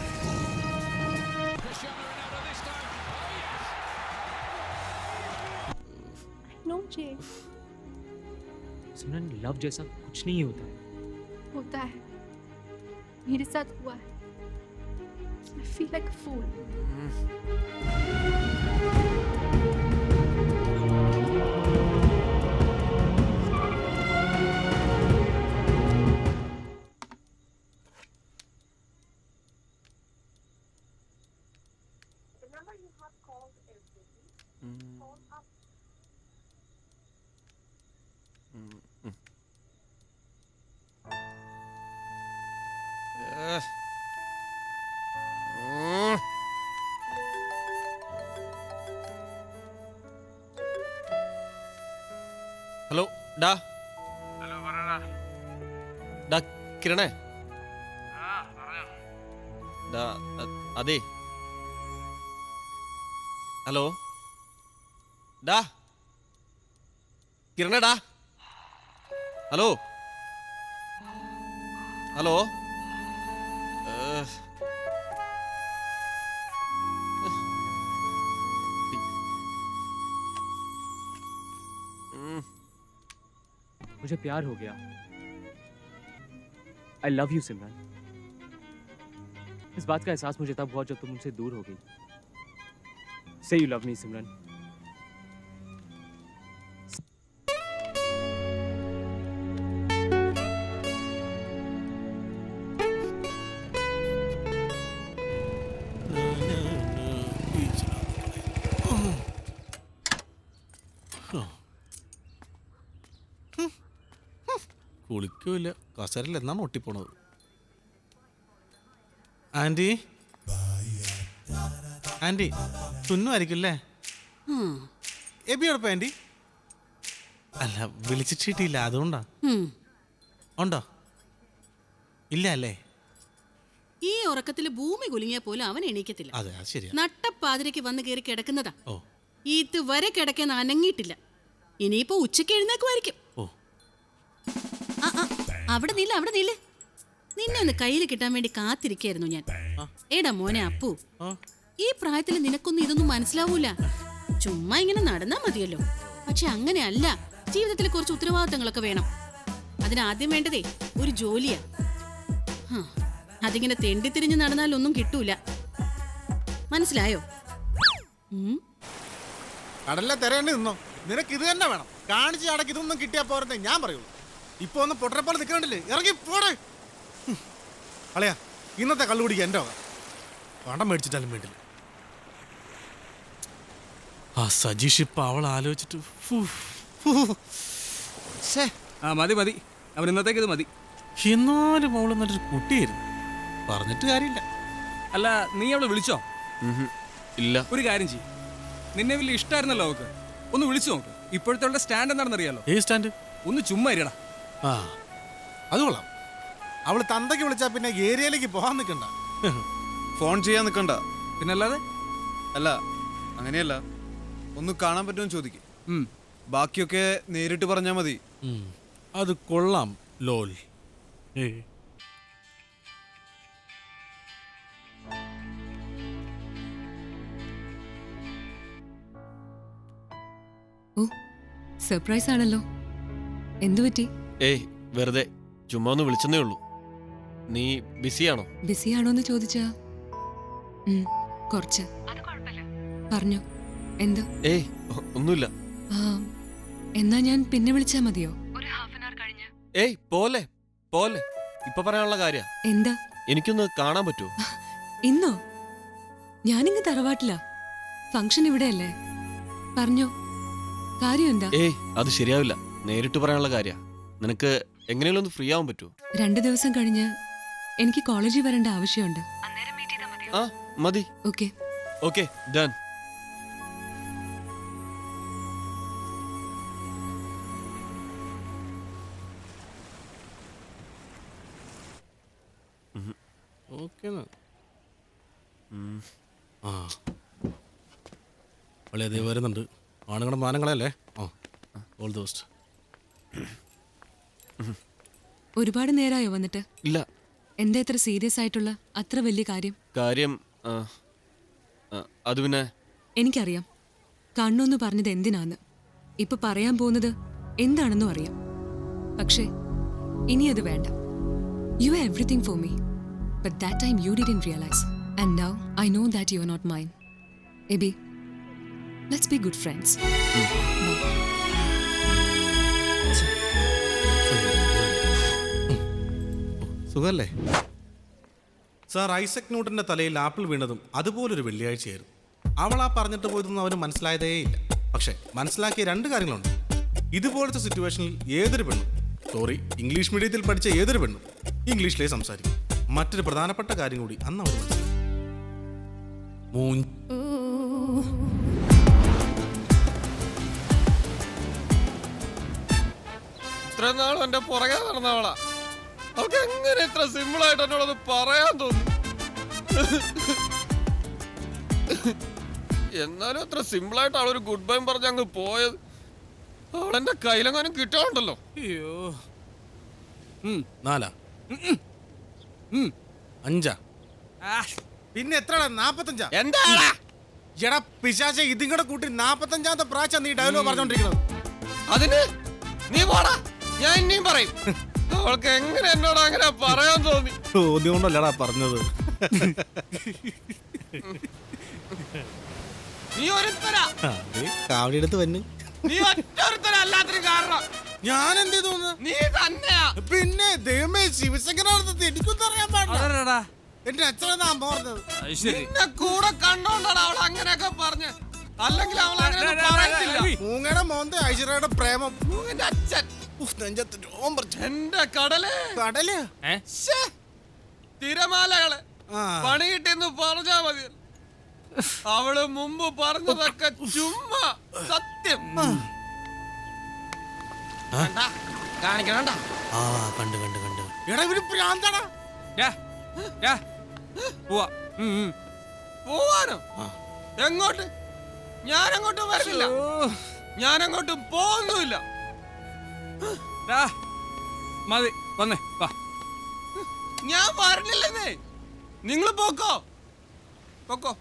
No, Jay. Simran, love जैसा कुछ नहीं होता है. मेरे साथ हुआ है. I feel like a fool. Hello ഡാ, കിരണേ അതെ ഹലോ ഡാ കിരണേടാ ഹലോ ഹലോ मुझे प्यार हो गया। आई लव यू सिमरन। इस बात का एहसास मुझे तब हुआ जब तुम मुझसे दूर हो गई। से यू लव मी सिमरन। കുളിക്കൂല കസരിൽ എന്നാണ് ഒട്ടിപ്പോണത്. ആൻറ്റി ആൻറ്റി തുന്നുമായിരിക്കും അല്ലേ? എബിയോടൊപ്പം ആൻറ്റി അല്ല വിളിച്ചിട്ടില്ല, അതുകൊണ്ടാ. ഉണ്ടോ? ഇല്ല അല്ലേ? ഈ ഉറക്കത്തിൽ ഭൂമി കുലുങ്ങിയ പോലും അവൻ എണീക്കത്തില്ല. അതെ അത് ശരിയാ. നട്ടപ്പാതിരക്ക് വന്ന് കയറി കിടക്കുന്നതാ. ഓ ഇതുവരെ കിടക്കുന്ന അനങ്ങിയിട്ടില്ല. ഇനിയിപ്പോ ഉച്ചയ്ക്ക് എഴുന്നേക്കുമായിരിക്കും. ഓ അവിടെ നില്ല, അവിടെ നില്ല. നിന്നെ ഒന്ന് കയ്യിൽ കിട്ടാൻ വേണ്ടി കാത്തിരിക്കായിരുന്നു ഞാൻ. ഏടാ മോനെ അപ്പു, ഈ പ്രായത്തിൽ നിനക്കൊന്നും ഇതൊന്നും മനസ്സിലാവൂല. ചുമ്മാ ഇങ്ങനെ നടന്നാ മതിയല്ലോ. പക്ഷെ അങ്ങനെയല്ല, ജീവിതത്തിൽ കുറച്ച് ഉത്തരവാദിത്തങ്ങളൊക്കെ വേണം. അതിനാദ്യം വേണ്ടതേ ഒരു ജോലിയാ. അതിങ്ങനെ തെണ്ടിത്തിരിഞ്ഞ് നടന്നാലൊന്നും കിട്ടൂല. മനസ്സിലായോ? കടലിലെ തിരയേണ്ടി നിന്നോ? നിനക്ക് ഇത് തന്നെ വേണം. കാണിച്ച് അടക്ക് ഇതൊന്നും കിട്ടിയാ പോരട്ടെ ഞാൻ പറയുള്ളൂ. ഇപ്പൊ ഒന്ന് പൊട്ടരെപ്പോലെ നിൽക്കണ്ടില്ലേ? ഇറങ്ങി പോടെ. അളയാ ഇന്നത്തെ കള്ളു കുടിക്കുക എൻ്റെ പണം മേടിച്ചിട്ടാലും വേണ്ടില്ല. ആ സജീഷ് ഇപ്പൊ അവൾ ആലോചിച്ചിട്ട് മതി മതി, അവൻ ഇന്നത്തേക്ക് ഇത് മതി. എന്നാലും അവൾ നല്ലൊരു കുട്ടിയായിരുന്നു, പറഞ്ഞിട്ട് കാര്യമില്ല. അല്ല നീ അവളെ വിളിച്ചോ? ഇല്ല. ഒരു കാര്യം ചെയ്യും, നിന്നെ വലിയ ഇഷ്ടമായിരുന്നല്ലോ അവൾക്ക്, ഒന്ന് വിളിച്ചു നോക്ക്. ഇപ്പോഴത്തെ അവളുടെ സ്റ്റാൻഡ് എന്താണെന്നറിയാലോ? ഏത് സ്റ്റാൻഡ്? ഒന്ന് ചുമ്മാ ഇരടാ. ആ അത് കൊള്ളാം. അവള് തന്തയ്ക്ക് വിളിച്ചാ പിന്നെ ഏരിയയിലേക്ക് പോകാൻ നിൽക്കണ്ട, ഫോൺ ചെയ്യാൻ നിൽക്കണ്ട. പിന്നല്ലാതെ അല്ല അങ്ങനെയല്ല, ഒന്ന് കാണാൻ പറ്റുമെന്ന് ചോദിക്കും. ബാക്കിയൊക്കെ നേരിട്ട് പറഞ്ഞാൽ മതി. അത് കൊള്ളാം ലോൽ. ഓ സർപ്രൈസ് ആണല്ലോ. എന്തു പറ്റി? ഏയ് വെറുതെ ചുമ്മാ ഒന്ന് വിളിച്ചെന്നേ ഉള്ളൂ. നീ ബിസിയാണോ? ബിസിയാണോന്ന് ചോദിച്ചാ കുറച്ച്. പറഞ്ഞോ എന്ത്? ഏയ് ഒന്നുമില്ല. എന്നാ ഞാൻ പിന്നെ വിളിച്ചാ മതിയോ? ഏയ് പോലെ പോലെ, ഇപ്പൊ പറയാനുള്ള കാര്യ. എന്താ? എനിക്കൊന്ന് കാണാൻ പറ്റുമോ? ഇന്നോ? ഞാനിങ്ങ് തറവാട്ടില്ല, ഫംഗ്ഷൻ ഇവിടെയല്ലേ. പറഞ്ഞോ, കാര്യം എന്താ? ഏയ് അത് ശരിയാവില്ല, നേരിട്ട് പറയാനുള്ള കാര്യ. നിനക്ക് എങ്ങനെയാലും ഒന്ന് ഫ്രീ ആവാൻ പറ്റുമോ? 2 ദിവസം കഴിഞ്ഞ് എനിക്ക് കോളേജിൽ വരേണ്ട ആവശ്യമുണ്ട്. ആ മതി. Okay okay done. ആ വളരെ അതേ വരുന്നുണ്ട്. ആണുങ്ങളുടെ മാനങ്ങളല്ലേ? All the best. ഒരുപാട് നേരമായോ വന്നിട്ട്? ഇല്ല. എന്താ ഇത്ര സീരിയസ് ആയിട്ടുള്ള അത്ര വലിയ കാര്യം? കാര്യം അത് പിന്നെ എനിക്കറിയാം കണ്ണൊന്ന് പറഞ്ഞത് എന്തിനാന്ന്. ഇപ്പൊ പറയാൻ പോകുന്നത് എന്താണെന്നും അറിയാം. പക്ഷേ ഇനി അത് വേണ്ട. You are everything for me, but that time you didn't realise. And now I know that you are not mine. Abi, let's be good friends. സുഖല്ലേ സാർ? ഐസക് ന്യൂട്ടന്റെ തലയിൽ ആപ്പിൾ വീണതും അതുപോലൊരു വെള്ളിയാഴ്ചയായിരുന്നു. അവൾ ആ പറഞ്ഞിട്ട് പോയതൊന്നും അവന് മനസ്സിലായതേയില്ല. പക്ഷെ മനസ്സിലാക്കിയ 2 കാര്യങ്ങളുണ്ട്. ഇതുപോലത്തെ സിറ്റുവേഷനിൽ ഏതൊരു പെണ്ണും, ഇംഗ്ലീഷ് മീഡിയത്തിൽ പഠിച്ച ഏതൊരു പെണ്ണും ഇംഗ്ലീഷിലേ സംസാരിക്കും. മറ്റൊരു പ്രധാനപ്പെട്ട കാര്യം കൂടി അന്ന് അവൾ മനസ്സിലാക്കി. ഇത്ര നാളും എന്റെ പുറകെ നടന്നവളാ. അവൾക്ക് എങ്ങനെ ഇത്ര സിമ്പിൾ ആയിട്ട് എന്നോടത് പറയാൻ തോന്നുന്നു? എന്നാലും അത്ര സിമ്പിൾ ആയിട്ട് അവളൊരു ഗുഡ് ബൈ പറഞ്ഞ് അങ്ങ് പോയത്. അവളെന്റെ കയ്യിലെങ്ങാനും കിട്ടാറുണ്ടല്ലോ. അയ്യോ 4 5 പിന്നെ എത്ര 45? എന്താടാ എടാ പിശാചെ ഇതും കൂടെ കൂട്ടി 45ാമത്തെ പ്രാവശ്യം നീ ഡയലോഗ് പറഞ്ഞോണ്ടിരിക്കുന്നത്. അതിന് നീ പോടാ, ഞാൻ ഇനിയും പറയും. അവൾക്ക് എങ്ങനെ എന്നോട് അങ്ങനെ പറയാൻ തോന്നി? തോന്നിയോണ്ടല്ലടാ പറഞ്ഞത്. നീ ഒരുത്തരാ, കാവടി എടുത്ത് വന്ന് നീ ഒറ്റൊരുത്തരാ എല്ലാത്തിനും കാരണം. ഞാൻ എന്ത് തോന്നുന്നു? നീ തന്നെയാ. പിന്നെ ദൈവമേ ശിവശങ്കരാർത്ഥത്തിൽ എനിക്കൊന്നും അറിയാൻ പാടില്ല. എന്റെ അച്ഛനെന്നാ അമ്മ പറഞ്ഞത്. നിന്നെ കൂടെ കണ്ടോണ്ടാണ് അവൾ അങ്ങനെയൊക്കെ പറഞ്ഞ്. അല്ലെങ്കിൽ അവൾ അങ്ങനെ പറയത്തില്ല. മൂങ്ങയുടെ മോന്തെ ഐശ്വര്യയുടെ പ്രേമം. മൂങ്ങന്റെ അച്ഛൻ എന്റെ കടല് തിരമാലകള് പണി കിട്ടിയെന്ന് പറഞ്ഞാ മതി. അവള് മുമ്പ് പറഞ്ഞതൊക്കെ ചുമ്മാ. സത്യം കാണിക്കണ. കണ്ടു എടാ ഇവര് പ്രാന്താടാ. പോവാനോ? എങ്ങോട്ട്? ഞാനങ്ങോട്ടും വരില്ല, ഞാനങ്ങോട്ടും പോകുന്നുമില്ല. മതി വന്നേ വാ. ഞാൻ പറഞ്ഞില്ലെന്നേ. നിങ്ങൾ പോക്കോ പോക്കോ.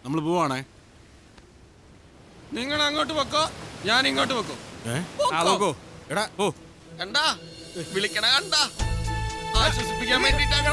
നമ്മൾ പോവാണേ. നിങ്ങൾ അങ്ങോട്ട് വെക്കോ, ഞാൻ ഇങ്ങോട്ട് വെക്കോ. എടാ കണ്ടാ വിളിക്കണ കണ്ടാ ആശ്വസിപ്പിക്കാൻ വേണ്ടിട്ടാണ്.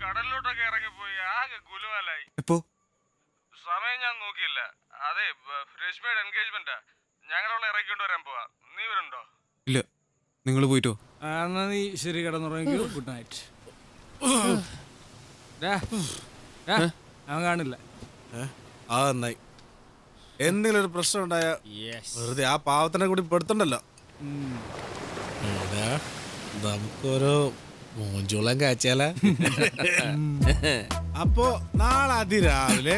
കടലിലോട്ടൊക്കെ ഇറങ്ങിപ്പോയി ആകെ ഗുലുമാലായി. എപ്പോ? സമയം ഞാൻ നോക്കിയില്ല. അതെ, രശ്മിയുടെ എൻഗേജ്മെന്റാ. ഞങ്ങളവിടെ ഇറക്കിക്കൊണ്ട് വരാൻ പോവാ. നീ വരുന്നുണ്ടോ? ഇല്ല, നിങ്ങൾ പോയിട്ടോ. എന്നാ നീ ശരി കിടന്നുറങ്ങി. Good night. അവൻ കാണില്ല. ആ നന്നായി. എന്തെങ്കിലും ഒരു പ്രശ്നം ഉണ്ടായ വെറുതെ ആ പാവത്തിനെ കൂടി പെടുത്തണ്ടല്ലോ. നമുക്കൊരു മോഞ്ചോളം കാച്ചാല. അപ്പോ നാളെ അതിരാവിലെ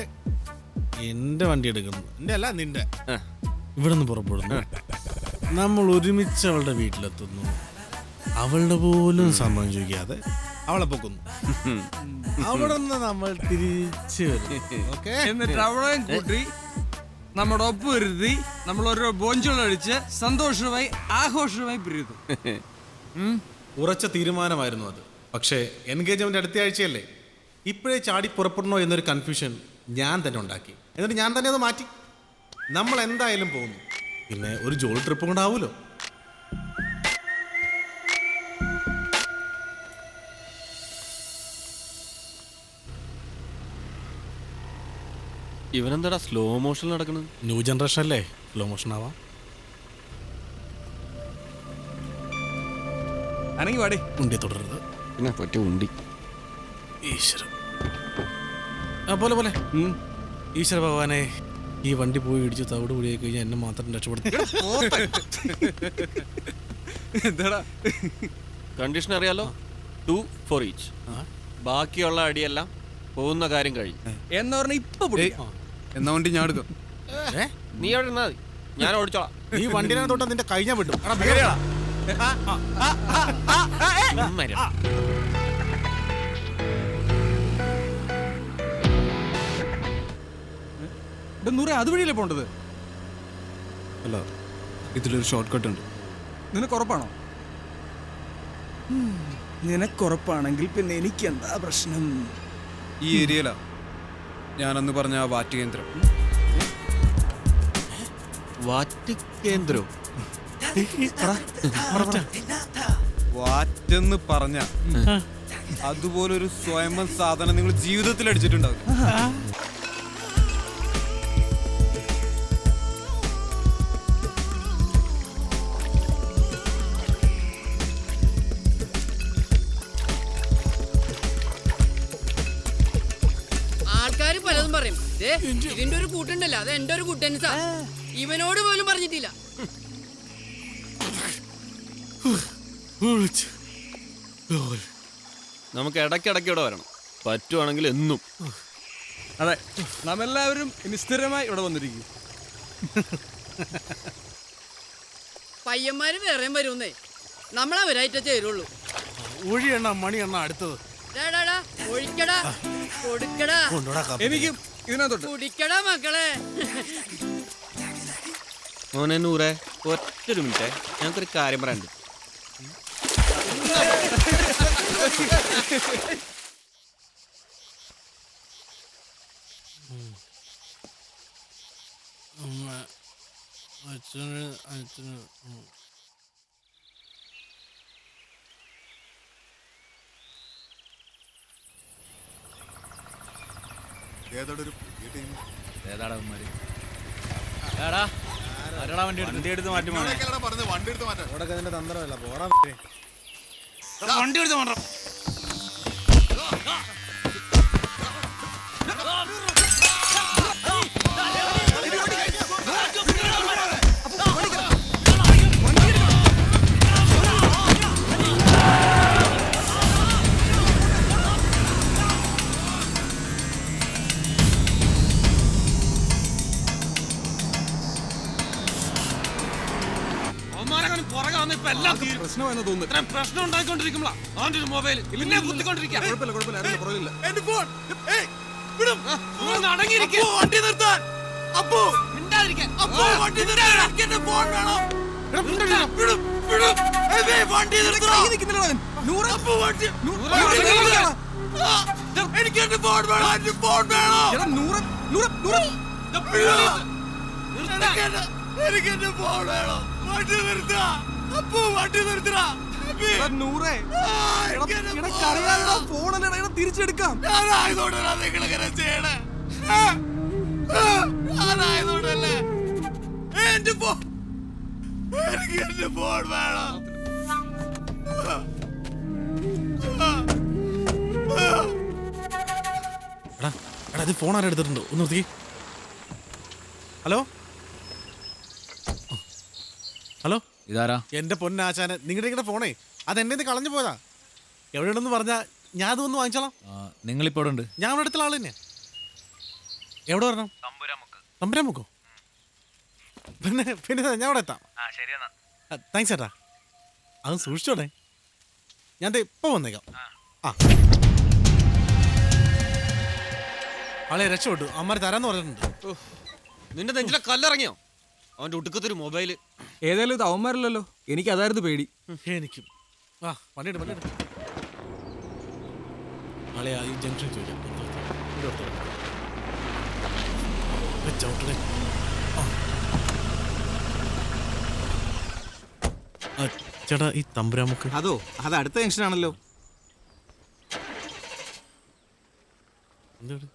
എന്റെ വണ്ടി എടുക്കുന്നു. എന്റെ അല്ല നിന്റെ. ഇവിടുന്ന് പുറപ്പെടുന്നു. നമ്മൾ ഒരുമിച്ച് അവളുടെ വീട്ടിലെത്തുന്നു. അവളുടെ പോലും സമ്മതം ചോദിക്കാതെ അവളെ പൊക്കുന്നു. അവിടെ നിന്ന് നമ്മൾ തിരിച്ചു വരും. എന്നിട്ട് അവിടെ കൂട്ടി നമ്മുടെ ഒപ്പ് വരുത്തി നമ്മൾ ഓരോ ബോഞ്ചുകളടിച്ച് സന്തോഷമായി ആഘോഷമായി പിരിയുന്നു. ഉറച്ച തീരുമാനമായിരുന്നു അത്. പക്ഷേ എൻഗേജ്മെന്റ് അടുത്ത ആഴ്ചയല്ലേ. ഇപ്പോഴേ ചാടി പുറപ്പെടണോ എന്നൊരു കൺഫ്യൂഷൻ ഞാൻ തന്നെ ഉണ്ടാക്കി. എന്നിട്ട് ഞാൻ തന്നെ അത് മാറ്റി. നമ്മൾ എന്തായാലും പോകുന്നു. പിന്നെ ഒരു ജോലി ട്രിപ്പ് കൊണ്ടാവൂലോ. ഇവനെന്താടാ സ്ലോ മോഷൻ നടക്കുന്നത്? ന്യൂ ജനറേഷൻ അല്ലേ, സ്ലോ മോഷൻ ആവാം. അനങ്ങി പാടി ഉണ്ടി തുടരുത്. പിന്നെ പറ്റി ഉണ്ടി. ഈശ്വരൻ പോലെ പോലെ ഈശ്വര ഭഗവാനെ, ഈ വണ്ടി പോയി ഇടിച്ച് തവിട് കൂടിയായി കഴിഞ്ഞാൽ എന്നെ മാത്രം രക്ഷപ്പെടുത്തി. എന്താടാ കണ്ടീഷൻ അറിയാലോ? 2 for each. ബാക്കിയുള്ള അടിയെല്ലാം പോകുന്ന കാര്യം കഴിഞ്ഞു എന്ന് പറഞ്ഞ ഇപ്പൊ എന്നാ വണ്ടി ഞാൻ എടുക്കാം. നീ എവിടെ ഇരുന്നാ മതി, ഞാൻ ഓടിച്ചോളാം. ഈ വണ്ടിനെ തൊട്ട് നിന്റെ കഴിഞ്ഞ വിട്ടു. അതുവഴിയല്ലേ പോണ്ടത്? അല്ല, ഇതിലൊരു ഷോർട്ട് കട്ട് ഉണ്ട്. നിനക്കുറപ്പാണോ? നിനക്കുറപ്പാണെങ്കിൽ പിന്നെ എനിക്ക് എന്താ പ്രശ്നം? ഈ ഏരിയയിലാ ഞാനന്ന് പറഞ്ഞ ആ വാറ്റ് കേന്ദ്രം. വാറ്റ് കേന്ദ്രം? വാറ്റെന്ന് പറഞ്ഞ അതുപോലൊരു സ്വയം സാധനം നിങ്ങൾ ജീവിതത്തിൽ അടിച്ചിട്ടുണ്ടാവും. ആൾക്കാർ പലതും പറയും. ഇതിന്റെ ഒരു കൂട്ടുണ്ടല്ലോ, അത് എന്റെ ഒരു കൂട്ടൻസാ. ഇവനോട് പോലും പറഞ്ഞിട്ടില്ല. നമുക്ക് ഇടയ്ക്കിടയ്ക്ക് ഇവിടെ വരണം, പറ്റുവാണെങ്കിൽ എന്നും. അതെ, നാം എല്ലാവരും ഇനി സ്ഥിരമായി ഇവിടെ വന്നിരിക്കും. പയ്യന്മാര് വേറെയും വരുന്നേ, നമ്മളവരായിട്ടേ ചേരുള്ളൂ. ഒഴിയെണ്ണ മണിയെണ്ണ അടുത്തത്. ഒഴിക്കടാ, കൊടുക്കടാ, എനിക്കും ഇതിനകത്തോട്ട് കുടിക്കടാ മക്കളെ. മോനെ നൂറെ, ഒറ്റൊരു മിനിറ്റ്, ഞങ്ങൾക്കൊരു കാര്യം പറയാനുണ്ട്. വണ്ടി എടുത്ത് മാറ്റി തന്ത്രമല്ല പോടാ. വണ്ടി എടുത്ത് മാറ്റാം. പ്രശ്നമാണെന്ന് തോന്നുന്നു. പ്രശ്നം ഉണ്ടായിക്കൊണ്ടിരിക്കുമ്പോഴാ അവന്റെ ഒരു മൊബൈൽ പിന്നെ കുത്തിക്കൊണ്ടിരിക്കുക. വണ്ടി നിർത്താൻ. എനിക്ക് എന്റെ ഫോൺ വേണം, എന്റെ ഫോൺ വേണം. എനിക്ക് എന്റെ ഫോൺ വേണം. വണ്ടി നിർത്താ. അപ്പോ വണ്ടി നിർത്തടാ. തിരിച്ചെടുക്കാം. ആരായതുകൊണ്ടല്ല നിങ്ങളിങ്ങനെ ചെയ്യണേ? ആരായതുകൊണ്ടല്ലേ? എന്റെ ഫോൺ, എനിക്ക് എന്റെ ഫോൺ വേണം. എടാ ഇത് ഫോൺ ആരും എടുത്തിട്ടുണ്ടോ? ഒന്ന് നിർത്തി. ഹലോ ഹലോ, ഇതാരാ? എന്റെ പൊന്നാശാന്, നിങ്ങളുടെ ഫോണേ അത് എന്റെ കളഞ്ഞു പോയതാ. എവിടെയുണ്ടെന്ന് പറഞ്ഞാ ഞാൻ അതൊന്ന് വാങ്ങിച്ചോളാം. നിങ്ങളിപ്പോ ഉണ്ട്? ഞാൻ അവിടെ അടുത്തുള്ള ആള് തന്നെയാ. എവിടെ വരണം? തമ്പുരാമുക്കോ? പിന്നെ പിന്നെ ഞാൻ അവിടെ എത്താം. താങ്ക്സ് ചേട്ടാ. അത് സൂക്ഷിച്ചോടെ, ഞാൻ ഇപ്പൊ വന്നേക്കാം. ആ ആളെ രക്ഷപ്പെട്ടു. അമ്മമാര് തരാന്ന് പറഞ്ഞിട്ടുണ്ട്. നിന്റെ നെഞ്ചിലെ കല്ലിറങ്ങിയോ? അവന്റെ ഒടുക്കത്തൊരു മൊബൈല്. ഏതായാലും ഇത് അവന്മാരല്ലോ, എനിക്ക് അതായിരുന്നു പേടി. എനിക്കും. ആ പണിയെടു പണിയെടു. ആളെ ഈ ജംഗ്ഷൻ ചോദിക്കാം. ചേട്ടാ ഈ തമ്പുരാമുക്ക്. അതോ, അത് അടുത്ത ജംഗ്ഷനാണല്ലോ. എന്താണ്?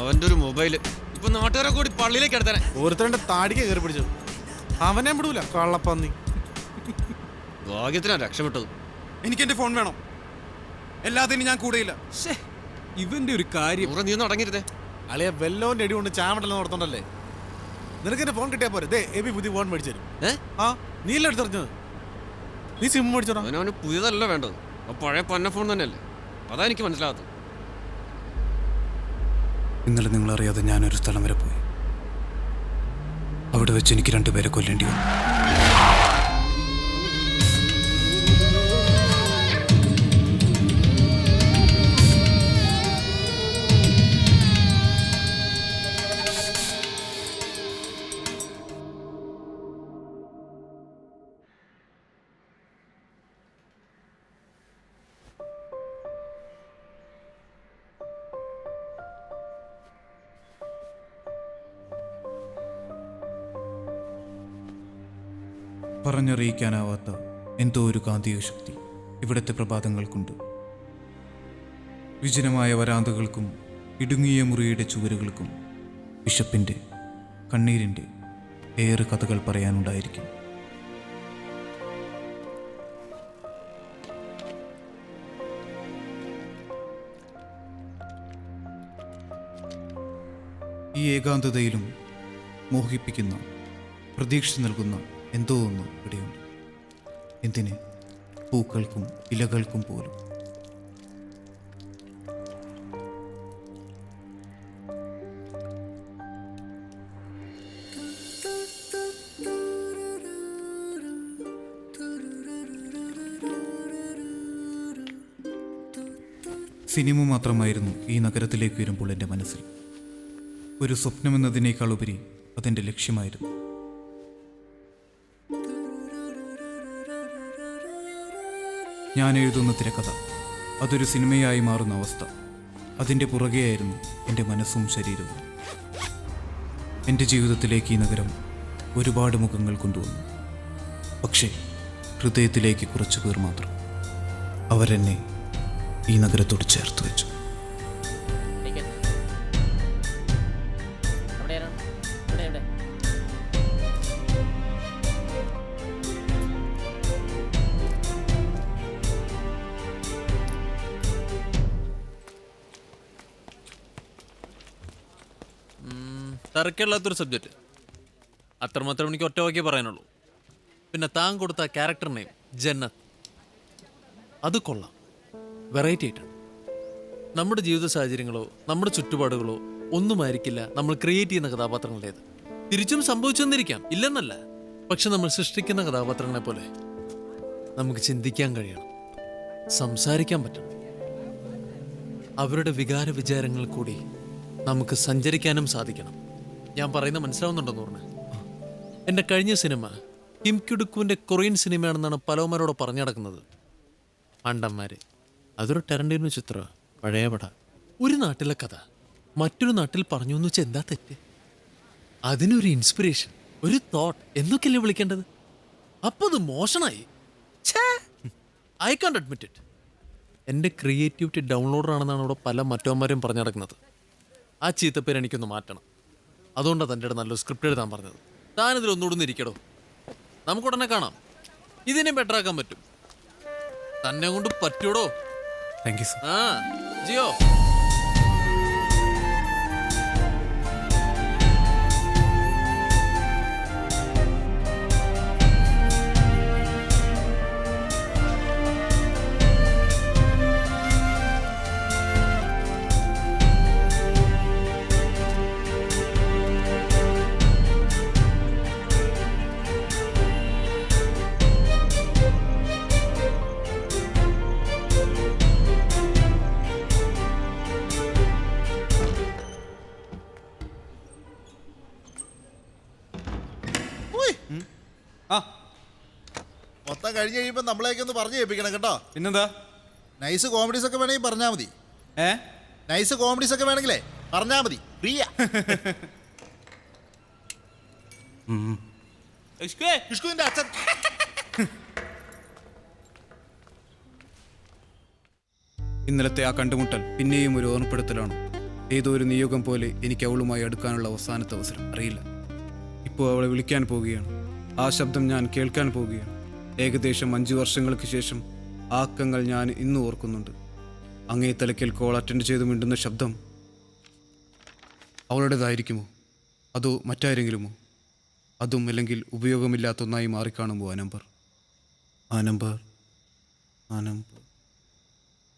അവന്റെ ഒരു മൊബൈല് ഇപ്പൊ നാട്ടുകാരെ കൂടി പള്ളിയിലേക്ക് എടുത്തേ. ഓരോരുത്തരുടെ താടിക്ക് കയറി പിടിച്ചു. അവനെ വിടൂല കള്ളപ്പന്നി. ഭാഗ്യത്തിനാ രക്ഷപ്പെട്ടത്. എനിക്ക് എന്റെ ഫോൺ വേണം, എല്ലാത്തിനും ഞാൻ കൂടെയില്ല. ഇവന്റെ ഒരു കാര്യം. നീ ഒന്ന് അടങ്ങിയിരുന്നേ. അളിയ വെല്ലോന്റെ അടി കൊണ്ട് ചാമട്ടല്ലോ നടത്തോണ്ടല്ലേ. നിനക്ക് എന്റെ ഫോൺ കിട്ടിയാ പോരെ? എബി പുതിയ ഫോൺ മേടിച്ചു തരും. ആ നീ അല്ല എടുത്തറിഞ്ഞത്. നീ സിം മേടിച്ചോടാ. അവനവന് പുതിയതല്ല വേണ്ടത്, പഴയ പന്ന ഫോൺ തന്നെയല്ലേ. അതാ എനിക്ക് മനസ്സിലാകാത്തത്. ഇന്നലെ നിങ്ങളറിയാതെ ഞാനൊരു സ്ഥലം വരെ പോയി. അവിടെ വെച്ച് എനിക്ക് 2 പേരെ കൊല്ലേണ്ടി വന്നു. പറഞ്ഞറിയിക്കാനാവാത്ത എന്തോ ഒരു കാന്തിക ശക്തി ഇവിടുത്തെ പ്രഭാതങ്ങൾക്കുണ്ട്. വിജനമായ വരാന്തകൾക്കും ഇടുങ്ങിയ മുറിയുടെ ചുവരുകൾക്കും വിശപ്പിൻ്റെ, കണ്ണീരിൻ്റെ ഏറെ കഥകൾ പറയാനുണ്ടായിരിക്കും. ഈ ഏകാന്തതയിലും മോഹിപ്പിക്കുന്ന, പ്രതീക്ഷ നൽകുന്ന എന്തോ ഒന്ന് ഇവിടെയുണ്ട്. എന്തിന്, പൂക്കൾക്കും ഇലകൾക്കും പോലും. സിനിമ മാത്രമായിരുന്നു ഈ നഗരത്തിലേക്ക് വരുമ്പോൾ എൻ്റെ മനസ്സിൽ. ഒരു സ്വപ്നമെന്നതിനേക്കാൾ ഉപരി അതെൻ്റെ ലക്ഷ്യമായിരുന്നു. ഞാൻ എഴുതുന്ന തിരക്കഥ അതൊരു സിനിമയായി മാറുന്ന അവസ്ഥ, അതിൻ്റെ പുറകെയായിരുന്നു എൻ്റെ മനസ്സും ശരീരവും. എൻ്റെ ജീവിതത്തിലേക്ക് ഈ നഗരം ഒരുപാട് മുഖങ്ങൾ കൊണ്ടുവന്നു. പക്ഷേ ഹൃദയത്തിലേക്ക് കുറച്ചു പേർ മാത്രം. അവരെന്നെ ഈ നഗരത്തോട് ചേർത്ത് വെച്ചു. തറക്കല്ലാത്തൊരു സബ്ജക്റ്റ്, അത്രമാത്രം എനിക്ക് ഒറ്റ വാക്കേ പറയാനുള്ളൂ. പിന്നെ താൻ കൊടുത്ത ക്യാരക്ടർ നെയിം ജന്നത്ത്, അത് കൊള്ളാം, വെറൈറ്റി ആയിട്ടാണ്. നമ്മുടെ ജീവിത സാഹചര്യങ്ങളോ നമ്മുടെ ചുറ്റുപാടുകളോ ഒന്നുമായിരിക്കില്ല നമ്മൾ ക്രിയേറ്റ് ചെയ്യുന്ന കഥാപാത്രങ്ങളുടേത്. തിരിച്ചും സംഭവിച്ചെന്നിരിക്കാം, ഇല്ലെന്നല്ല. പക്ഷെ നമ്മൾ സൃഷ്ടിക്കുന്ന കഥാപാത്രങ്ങളെ പോലെ നമുക്ക് ചിന്തിക്കാൻ കഴിയണം, സംസാരിക്കാൻ പറ്റണം. അവരുടെ വികാര വിചാരങ്ങൾ കൂടി നമുക്ക് സഞ്ചരിക്കാനും സാധിക്കണം. ഞാൻ പറയുന്നത് മനസ്സിലാവുന്നുണ്ടെന്ന് പറഞ്ഞു. എൻ്റെ കഴിഞ്ഞ സിനിമ കിം ക്യുഡുക്കുവിൻ്റെ കൊറിയൻ സിനിമയാണെന്നാണ് പലവന്മാരോട് പറഞ്ഞു നടക്കുന്നത്. അണ്ടന്മാര്, അതൊരു ടാരന്റിനോ ചിത്രം, പഴയ പട. ഒരു നാട്ടിലെ കഥ മറ്റൊരു നാട്ടിൽ പറഞ്ഞു എന്ന് വെച്ചാൽ എന്താ തെറ്റ്? അതിനൊരു ഇൻസ്പിറേഷൻ, ഒരു തോട്ട് എന്നൊക്കെയല്ലേ വിളിക്കേണ്ടത്. അപ്പോൾ അത് മോശമായി. I can't admit it. എൻ്റെ ക്രിയേറ്റിവിറ്റി ഡൗൺലോഡർ ആണെന്നാണ് ഇവിടെ പല മറ്റവന്മാരും പറഞ്ഞു നടക്കുന്നത്. ആ ചീത്തപ്പേര് എനിക്കൊന്ന് മാറ്റണം. അതുകൊണ്ടാണ് തൻ്റെ നല്ലൊരു സ്ക്രിപ്റ്റ് എഴുതാൻ പറഞ്ഞത്. താനിതിൽ ഒന്നുകൂടെ ഇരിക്കടോ, നമുക്കുടനെ കാണാം. ഇതിനെ ബെറ്റർ ആക്കാൻ പറ്റും, തന്നെ കൊണ്ട് പറ്റൂടോ. Thank you sir. ആ ജിയോ. മൊത്തം കഴിഞ്ഞ് കഴിയുമ്പോൾ നമ്മളെയൊക്കെ ഒന്ന് പറഞ്ഞു കേൾപ്പിക്കണം കേട്ടോ. പിന്നെന്താ, നൈസ് കോമഡീസ് ഒക്കെ വേണമെങ്കിൽ പറഞ്ഞാൽ മതി. നൈസ് കോമഡീസ് ഒക്കെ വേണമെങ്കിലേ പറഞ്ഞാൽ മതി. പ്രിയ ഇഷ്കുവിന്റെ അച്ഛൻ. ഇന്നലത്തെ ആ കണ്ടുമുട്ടൽ പിന്നെയും ഒരു ഓർമ്മപ്പെടുത്തലാണ്. ഏതോ ഒരു നിയോഗം പോലെ എനിക്ക് അവളുമായി അടുക്കാനുള്ള അവസാനത്തെ അവസരം. അറിയില്ല, ഇപ്പോൾ അവളെ വിളിക്കാൻ പോവുകയാണ്. ആ ശബ്ദം ഞാൻ കേൾക്കാൻ പോവുകയാണ്. ഏകദേശം 5 വർഷങ്ങൾക്ക് ശേഷം ആ അക്കങ്ങൾ ഞാൻ ഇന്നും ഓർക്കുന്നുണ്ട്. അങ്ങേ തലയ്ക്കൽ കോൾ അറ്റൻഡ് ചെയ്ത് മിണ്ടുന്ന ശബ്ദം അവളുടേതായിരിക്കുമോ, അതോ മറ്റാരെങ്കിലുമോ? അതും അല്ലെങ്കിൽ ഉപയോഗമില്ലാത്ത ഒന്നായി മാറിക്കാണുമോ ആ നമ്പർ? ആ നമ്പർ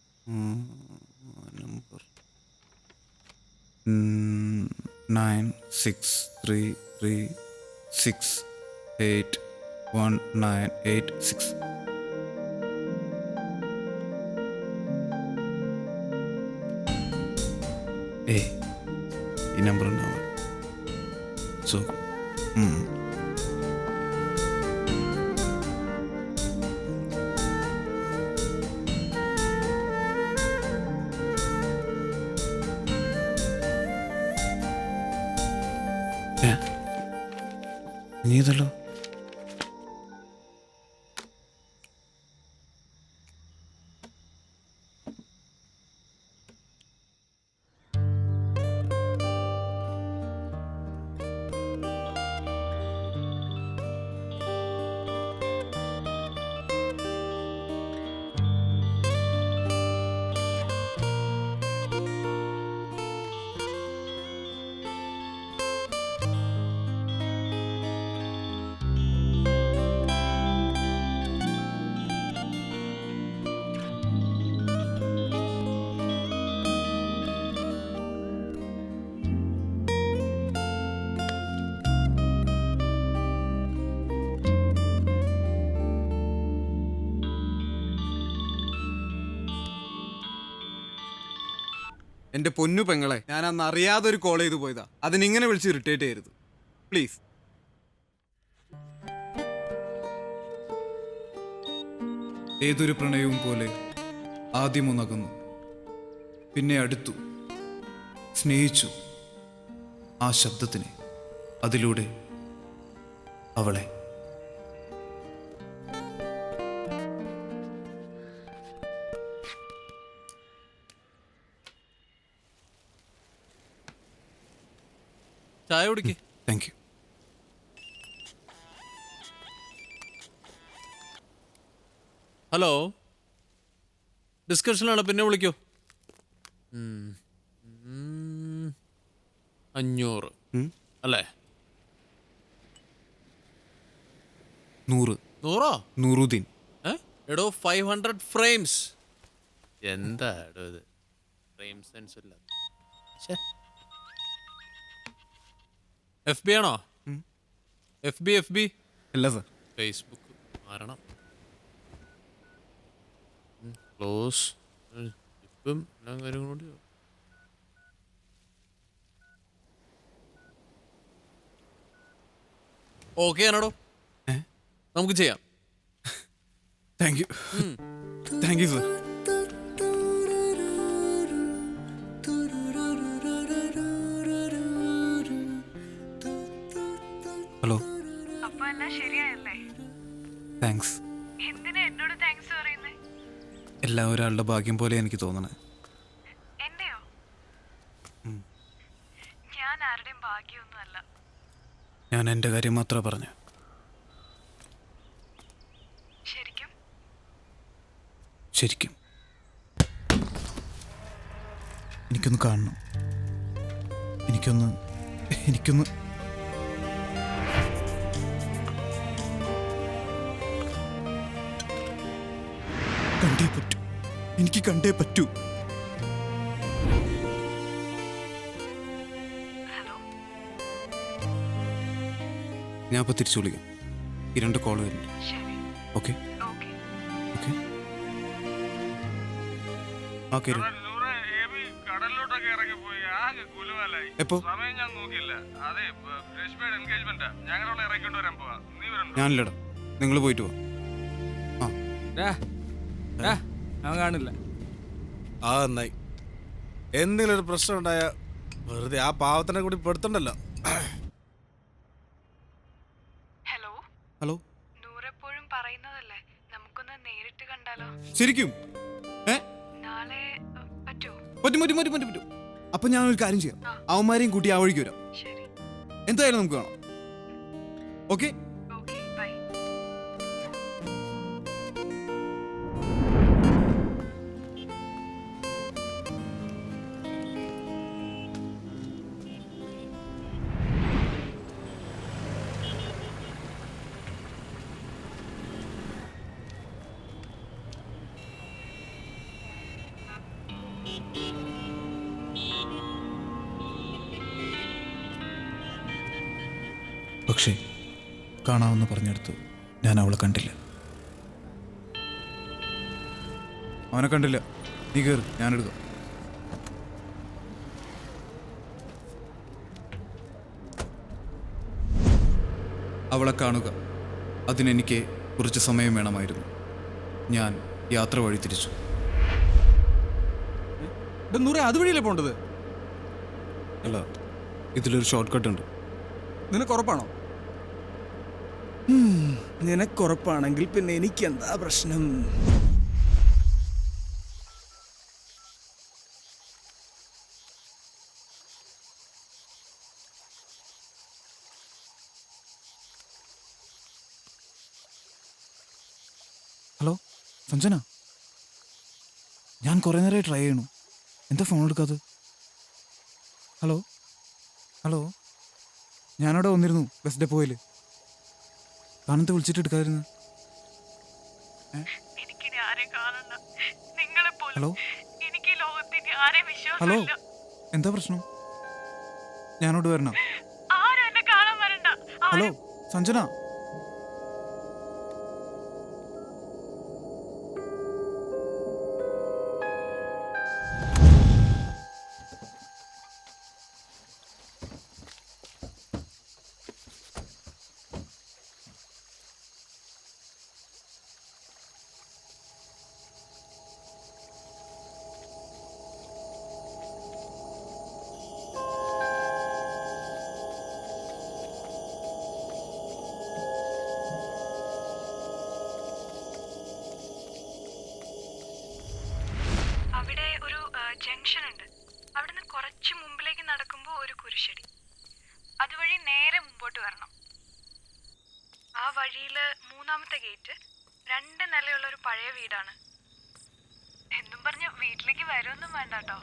9633681986. ഈ നമ്പർ ഉണ്ടാവും. സോ നീതല്ലോ. എൻ്റെ പൊന്നു പെങ്ങളെ, ഞാൻ അന്ന് അറിയാതെ ഒരു കോൾ ചെയ്ത് പോയതാ. അതിനിങ്ങനെ വിളിച്ച് ഇറിറ്റേറ്റ് ചെയ്യരുത് പ്ലീസ്. ഏതൊരു പ്രണയവും പോലെ ആദ്യമൊന്നകന്നു, പിന്നെ അടുത്തു, സ്നേഹിച്ചു ആ ശബ്ദത്തിനെ, അതിലൂടെ അവളെ. ചായ കുടിക്ക്. Thank you. ഹലോ, ഡിസ്കഷനാണ്, പിന്നെ വിളിക്കോ. 500 അല്ലേ? 100. 100? നൂറുദ്ദീൻ. എടോ 500 ഫ്രെയിംസ്. എന്താ എടോ ഇത്? ഫ്രെയിം സെൻസ് ഇല്ല. FB ആണോ? FB അല്ല സർ, ഫേസ്ബുക്ക് മാറണം. ക്ലോസ് ഇപ്പം എല്ലാ കാര്യങ്ങളും കൂടി. ഓക്കെ ആണോ? നമുക്ക് ചെയ്യാം. Thank you. Thank you sir. Hello. അപ്പൊ എല്ലാം ശരിയായല്ലേ? താങ്ക്സ്. എന്തിനാ എന്നോട് താങ്ക്സ് പറയുന്നേ? എല്ലാം ഒരാളുടെ ഭാഗ്യം പോലെ എനിക്ക് തോന്നണേ. എന്റെയോ? ഞാൻ ആരുടെയും ഭാഗ്യമൊന്നും അല്ല. ഞാൻ എൻ്റെ കാര്യം മാത്രമേ പറഞ്ഞു. ശരിക്കും? ശരിക്കും. എനിക്കൊന്ന് കാണണം. എനിക്കൊന്ന് കണ്ടേ പറ്റൂ. എനിക്ക് കണ്ടേ പറ്റൂ. ഞാൻ ഇപ്പോൾ തിരിച്ചു വിളിക്കാം. ഈ 2 കോൾ വരുന്നുണ്ട്. Okay okay. ഓക്കെ. എപ്പോ? ഞാനില്ലടാ, നിങ്ങൾ പോയിട്ട് പോ. കാണില്ല. ആ നന്നായി. എന്തെങ്കിലും ഒരു പ്രശ്നം ഉണ്ടായ വെറുതെ ആ പാവത്തിനെ കൂടി പെടുത്തണ്ടല്ലോ. Hello hello. നൂറെപ്പോഴും പറയുന്നതല്ലേ, നമുക്കൊന്ന് നേരിട്ട് കണ്ടാലോ? ശരിക്കും? നാളെ പറ്റുമോ? പറ്റും. അപ്പൊ ഞാനൊരു കാര്യം ചെയ്യാം. അവന്മാരെയും കൂട്ടി ആ വഴിക്ക് വരാം. എന്തായാലും നമുക്ക് കാണാം. ഓക്കെ. പക്ഷേ കാണാമെന്ന് പറഞ്ഞെടുത്തു ഞാൻ അവളെ കണ്ടില്ല. അവനെ കണ്ടില്ല. നീ കയറി, ഞാനെടുക്കാം. അവളെ കാണുക, അതിനെനിക്ക് കുറച്ച് സമയം വേണമായിരുന്നു. ഞാൻ യാത്ര വഴി തിരിച്ചു. അതുവഴിയല്ലേ പോണ്ടത്? അല്ല, ഇതിലൊരു ഷോർട്ട് കട്ട് ഉണ്ട്. നിനക്കുറപ്പാണോ? നിനക്കുറപ്പാണെങ്കിൽ പിന്നെ എനിക്കെന്താ പ്രശ്നം? ഹലോ സഞ്ജന, ഞാൻ കുറേ നേരമായി ട്രൈ ചെയ്യണു. എന്താ ഫോൺ എടുക്കാത്തത്? ഹലോ, ഞാനവിടെ വന്നിരുന്നു ബസ് ഡെപ്പോയിൽ. കാണത്ത് വിളിച്ചിട്ട് എടുക്കാതിരുന്നു. ഹലോ, എന്താ പ്രശ്നം? ഞാനോട് വരണം. ഹലോ സഞ്ജന. ആ വഴിയില് 3-ാമത്തെ ഗേറ്റ് 2 നിലയുള്ള ഒരു പഴയ വീടാണ്. എന്നും പറഞ്ഞ് വീട്ടിലേക്ക് വരുമൊന്നും വേണ്ട കേട്ടോ.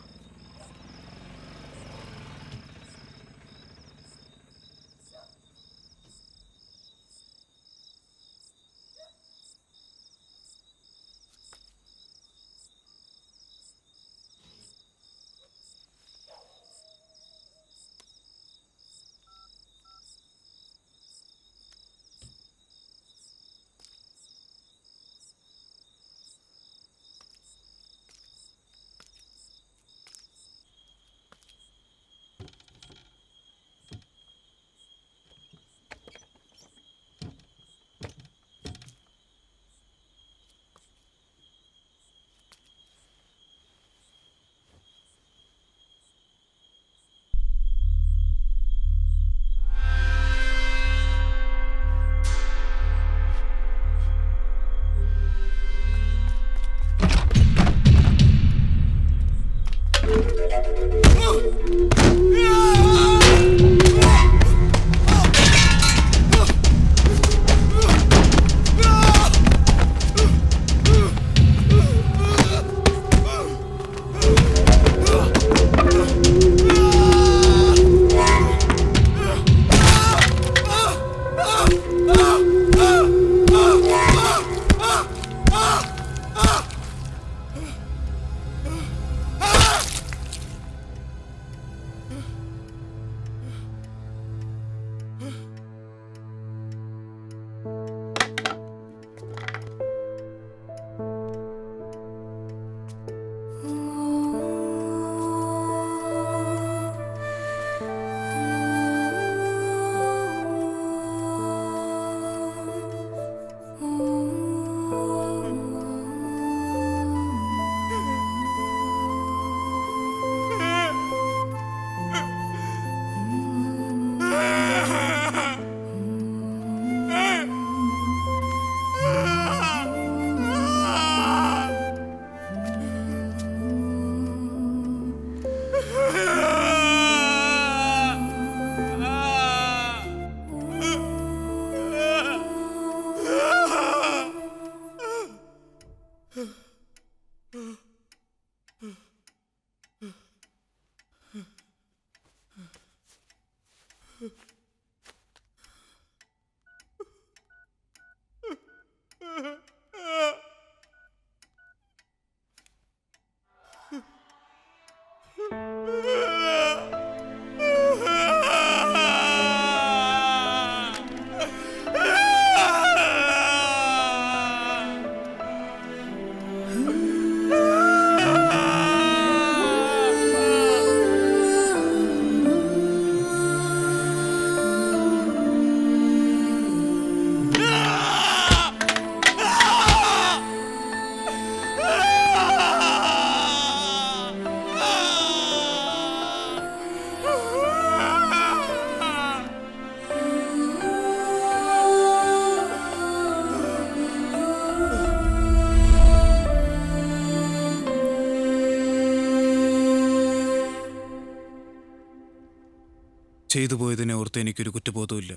ചെയ്തു പോയതിനെ ഓർത്ത് എനിക്കൊരു കുറ്റബോധമില്ല.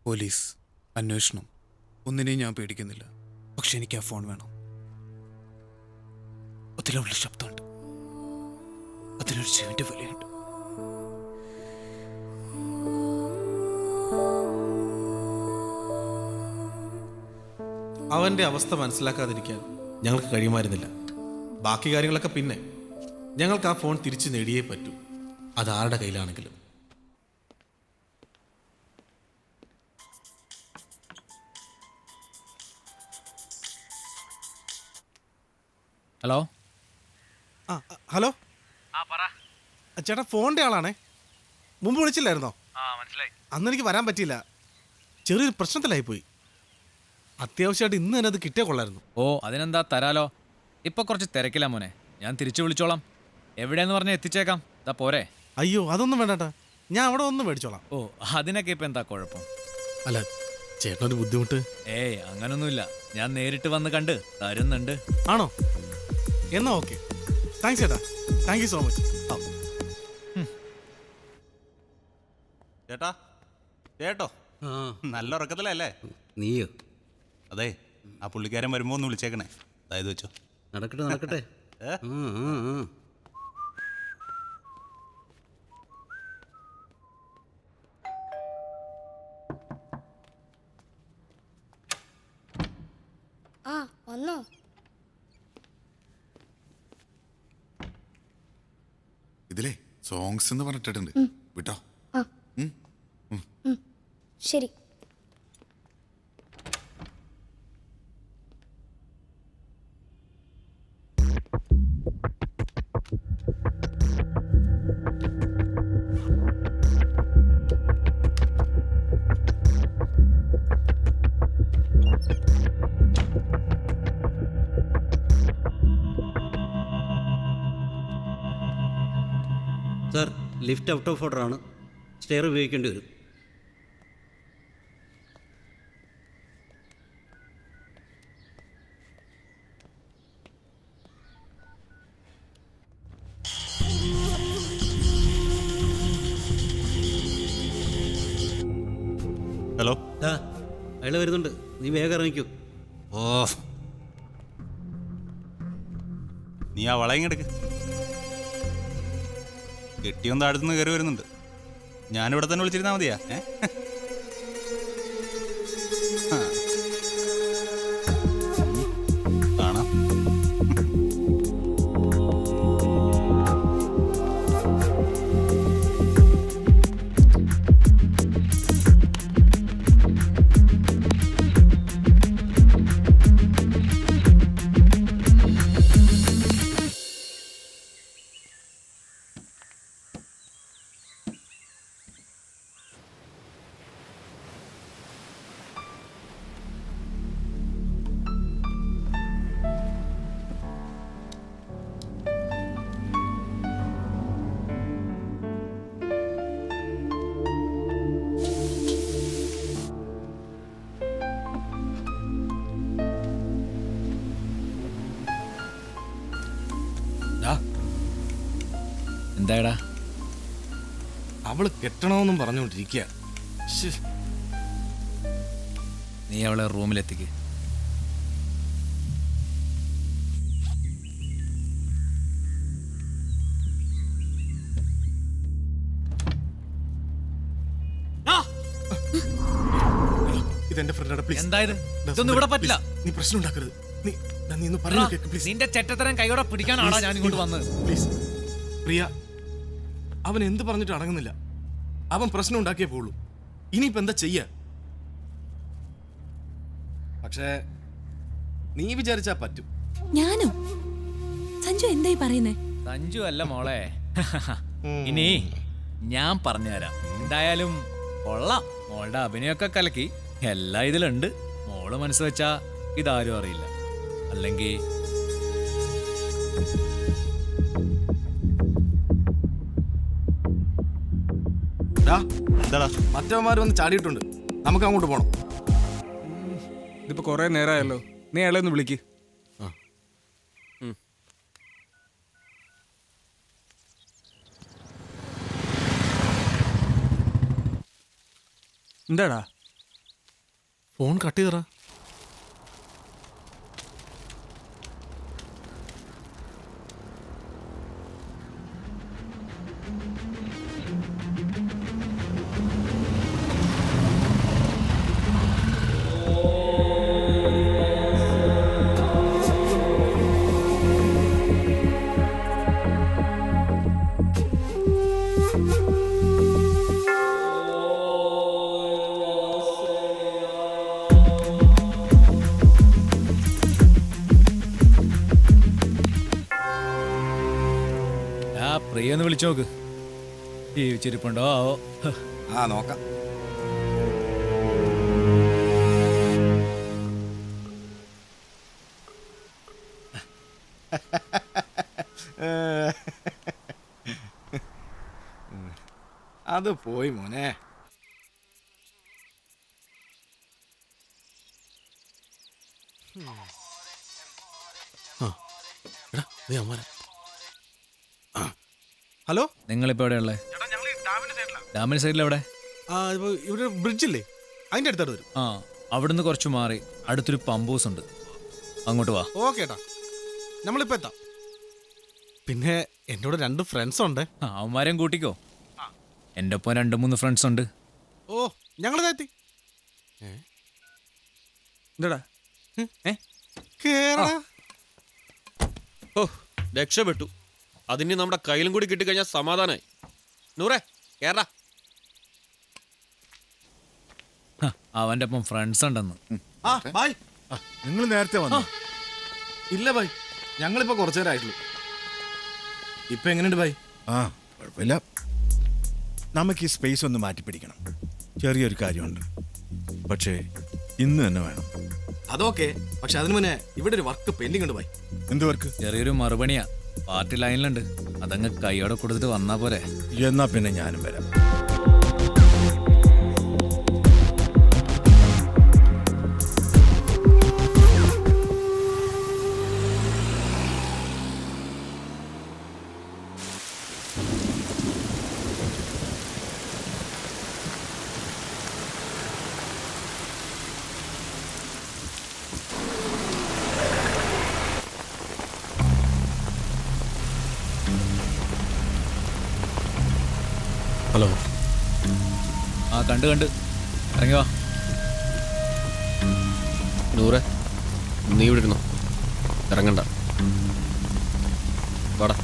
പോലീസ്, അന്വേഷണം, ഒന്നിനെയും ഞാൻ പേടിക്കുന്നില്ല. പക്ഷെ എനിക്ക് ആ ഫോൺ വേണം. അതിലുള്ള ശബ്ദമുണ്ട്, അതിനൊരു ജീവന്റെ വിലയുണ്ട്. അവൻ്റെ അവസ്ഥ മനസ്സിലാക്കാതിരിക്കാൻ ഞങ്ങൾക്ക് കഴിയുമായിരുന്നില്ല. ബാക്കി കാര്യങ്ങളൊക്കെ പിന്നെ. ഞങ്ങൾക്ക് ആ ഫോൺ തിരിച്ചു നേടിയേ പറ്റൂ, അതാരുടെ കയ്യിലാണെങ്കിലും. ഹലോ. ആ ഹലോ. ചേട്ടാ ഫോണിൻ്റെ ആളാണേ. മുമ്പ് വിളിച്ചില്ലായിരുന്നോ? അന്ന് എനിക്ക് വരാൻ പറ്റിയില്ല, ചെറിയൊരു പ്രശ്നത്തിലായിപ്പോയി. അത്യാവശ്യമായിട്ട് ഇന്ന് തന്നെ അത് കിട്ടിയാൽ കൊള്ളായിരുന്നു. ഓ അതിനെന്താ, തരാലോ. ഇപ്പൊ കുറച്ച് തിരക്കില്ല മോനെ, ഞാൻ തിരിച്ചു വിളിച്ചോളാം. എവിടെയെന്ന് പറഞ്ഞാൽ എത്തിച്ചേക്കാം. ഇതാ പോരെ. അയ്യോ അതൊന്നും വേണ്ടാ, ഞാൻ അവിടെ ഒന്ന് മേടിച്ചോളാം. ഓ അതിനൊക്കെ ഇപ്പൊ എന്താ കുഴപ്പം? അല്ല ചേട്ടനൊരു ബുദ്ധിമുട്ട്? ഏയ് അങ്ങനൊന്നുമില്ല, ഞാൻ നേരിട്ട് വന്ന് കണ്ട് തരുന്നുണ്ട്. ആണോ? എന്നാ ഓക്കെ. താങ്ക്സ് ചേട്ടാ, താങ്ക് യു സോ മച്ച്. ചേട്ടാ ചേട്ടോ നല്ല ഉറക്കത്തിലല്ലേ? നീയോ? അതെ, ആ പുള്ളിക്കാരൻ വരുമ്പോ ഒന്ന് വിളിച്ചേക്കണേ. അതായത് വെച്ചോ. നടക്കട്ടെ നടക്കട്ടെ. ആ വന്നോ? ഇതിലേ സോങ്സ് എന്ന് പറഞ്ഞിട്ടുണ്ട് വിട്ടോ. ശരി. Sir, lift out of order ആണ്. സ്റ്റെയർ ഉപയോഗിക്കേണ്ടി വരും. ഹലോ, അയാൾ വരുന്നുണ്ട്, നീ വേഗം ഇറങ്ങിക്കൂ. ഓ, നീ ആ വളയങ്ങെടുക്ക്. കെട്ടിയൊന്ന് അടുത്തുനിന്ന് കയറി വരുന്നുണ്ട്. ഞാനിവിടെ തന്നെ വിളിച്ചിരുന്നാൽ മതിയാ. കാണാം. എന്തായടാ? അവള് കെട്ടണമെന്നും പറഞ്ഞുകൊണ്ടിരിക്കുക. നീ അവളെ റൂമിലെത്തിക്ക്. ഇതെന്റെ ഫ്രണ്ടാണ്. പ്ലീസ്. എന്തായത്? ഇതൊന്നും ഇവിടെ പറ്റില്ല. നീ പ്രശ്നം ഉണ്ടാക്കരുത്. നീ ഒന്ന് പറഞ്ഞു കേൾക്ക് പ്ലീസ്. നിന്റെ ചെറ്റത്തരം കൈയോടെ പിടിക്കാനാണോ ഞാൻ ഇങ്ങോട്ട് വന്നത്? പ്ലീസ് പ്രിയ, അവൻ എന്ത് പറഞ്ഞിട്ട് അടങ്ങുന്നില്ല. അവൻ പ്രശ്നം ഉണ്ടാക്കിയേ പോളൂ. ഇനിയിപ്പോ എന്താ ചെയ്യ? പക്ഷേ നീ വിചാരിച്ചാ പറ്റും. ഞാനോ? സഞ്ജു എന്തായി പറയുന്നേ? സഞ്ജു അല്ല മോളെ. ഇനി ഞാൻ പറഞ്ഞുതരാം. എന്തായാലും കൊള്ളാം. മോളുടെ അഭിനയൊക്കെ കലക്കി. എല്ലാം ഇതിലുണ്ട്. മോള് മനസ്സ് വെച്ചാ ഇതാരും അറിയില്ല. അല്ലെങ്കിൽ മറ്റവന്മാര് വന്ന് ചാടിയിട്ടുണ്ട്. നമുക്ക് അങ്ങോട്ട് പോണം. ഇതിപ്പോ കൊറേ നേരമായല്ലോ. നീ അയാളെ ഒന്ന് വിളിക്ക്. എന്താടാ? Phone cut ചെയ്തറാ. പ്രിയൊന്ന് വിളിച്ചു നോക്ക്. ജീവിച്ചിരിപ്പുണ്ടോ ആവോ? ആ നോക്കാം. അത് പോയി മോനെ. ഹലോ, നിങ്ങളിപ്പോ എവിടെയുള്ളേ? ഡാമിന്റെ സൈഡിൽ എവിടെ? ഇവിടെ ബ്രിഡ്ജില്ലേ? അതിന്റെ അടുത്തോട്ട് വരും. ആ അവിടുന്ന് കുറച്ച് മാറി അടുത്തൊരു പമ്പ് ഹൗസ് ഉണ്ട്, അങ്ങോട്ട് വാ. ഓക്കെ ഏട്ടാ, നമ്മളിപ്പോ എത്താം. പിന്നെ എൻ്റെ കൂടെ 2 ഫ്രണ്ട്സ് ഉണ്ട്. അവന്മാരെയും കൂട്ടിക്കോ. എൻ്റെ ഒപ്പം 2-3 ഫ്രണ്ട്സ് ഉണ്ട്. ഓ ഞങ്ങളിതാ എത്തി. എന്താടാ കേറാ. ഓ രക്ഷപ്പെട്ടു. അതിന് നമ്മുടെ കയ്യിലും കൂടി കിട്ടിക്കഴിഞ്ഞാൽ സമാധാനായി. നൂറേ കേറാ. അവൻ്റെ ഒപ്പം ഫ്രണ്ട്സ് ഉണ്ടെന്ന്. ബായ്, നിങ്ങൾ നേരത്തെ വന്നു. ഇല്ല ഭായ്, ഞങ്ങളിപ്പോ കുറച്ചു നേരം ആയിട്ടുള്ളൂ. ഇപ്പൊ എങ്ങനെയുണ്ട് ഭായ്? ആ കുഴപ്പമില്ല. നമുക്ക് ഈ സ്പേസ് ഒന്ന് മാറ്റി പിടിക്കണം. ചെറിയൊരു കാര്യമുണ്ട്, പക്ഷേ ഇന്ന് തന്നെ വേണം. അതൊക്കെ, പക്ഷെ അതിന് മുന്നേ ഇവിടെ ഒരു വർക്ക് പെൻഡിങ് ഉണ്ട് ഭായ്. എന്ത് വർക്ക്? ചെറിയൊരു മറുപണിയാ, പാർട്ടി ലൈനിലുണ്ട്. അതങ്ങ് കൈയോടെ കൊടുത്തിട്ട് വന്നാ പോരെ. എന്നാ പിന്നെ ഞാനും വരാം. ഹലോ. ആ കണ്ട് ഇറങ്ങി വാ. നൂറേ നീ ഇവിടെ ഇരുന്നോ, ഇറങ്ങണ്ട. വാടാ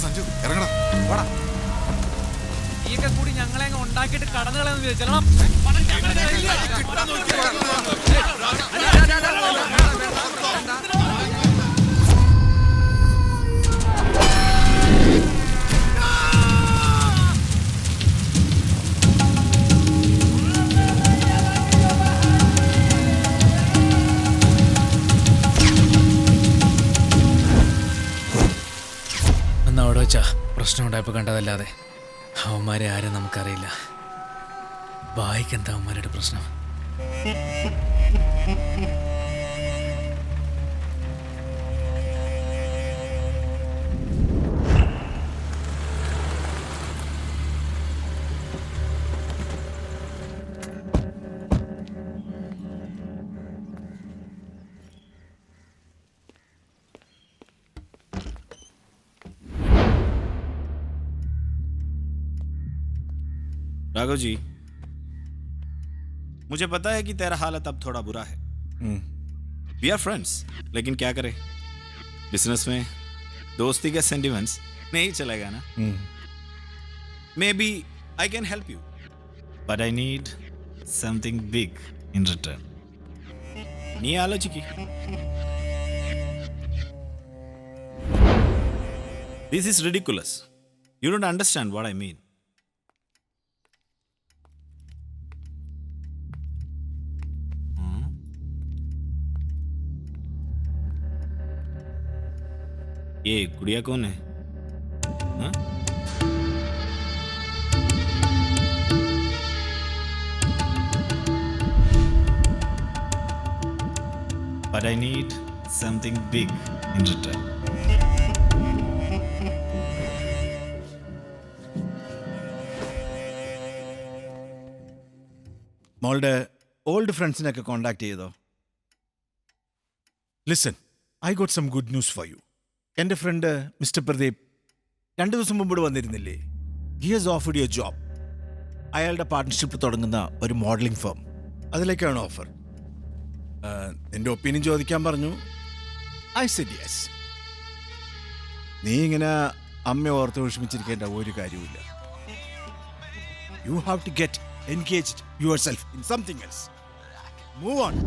സഞ്ജു, ഇറങ്ങടാ, വാടാ. ഈയൊക്കെ കൂടി ഞങ്ങളെ അങ്ങ് ഉണ്ടാക്കിയിട്ട് കടന്നുകളെന്ന് വിചാരിച്ചാൽ അവിടെ വെച്ചാ പ്രശ്നം ഉണ്ടായപ്പോൾ കണ്ടതല്ലാതെ അവന്മാരെ ആരും നമുക്കറിയില്ല. ബായിക്ക് എന്താ അവന്മാരുടെ പ്രശ്നം? राघव जी, मुझे पता है कि तेरा हालत अब थोड़ा बुरा है. वी आर फ्रेंड्स, लेकिन क्या करें, बिजनेस में दोस्ती के सेंटिमेंट्स नहीं चलेगा ना. May be I can help you, but I need something big in return. നീ ആലോചിക്ക്. This is ridiculous. You don't understand what I mean. ये गुड़िया कौन है? हाँ? But I need something big in return. മോളുടെ ഓൾഡ് ഫ്രണ്ട്സിനെയൊക്കെ കോണ്ടാക്ട് ചെയ്തോ? Listen, I got some good news for you. എൻ്റെ ഫ്രണ്ട് മിസ്റ്റർ പ്രദീപ് 2 ദിവസം മുമ്പ് വന്നിരുന്നില്ലേ? He has offered you a job. അയാളുടെ പാർട്ട്ണർഷിപ്പ് തുടങ്ങുന്ന ഒരു മോഡലിംഗ് ഫേം, അതിലേക്കാണ് ഓഫർ. നിന്റെ ഒപ്പീനിയൻ ചോദിക്കാൻ പറഞ്ഞു. I said yes. നീ ഇങ്ങനെ അമ്മ ഓർത്ത് വിഷമിച്ചിരിക്കേണ്ട ഒരു കാര്യവുമില്ല. You have to get engaged yourself in something else. Move on.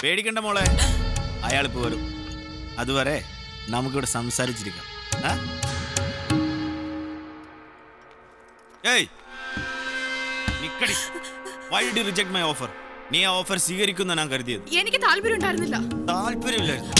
പേടിക്കണ്ട മോളെ, അയാളിപ്പോ വരും. അതുവരെ നമുക്കിവിടെ സംസാരിച്ചിരിക്കാം. ഏയ് നിക്കടി. Why did you reject my offer? നീ ആ ഓഫർ സ്വീകരിക്കുന്ന ഞാൻ കരുതിയത്. എനിക്ക് താല്പര്യം ഉണ്ടായിരുന്നില്ല. താല്പര്യമില്ലായിരുന്നു.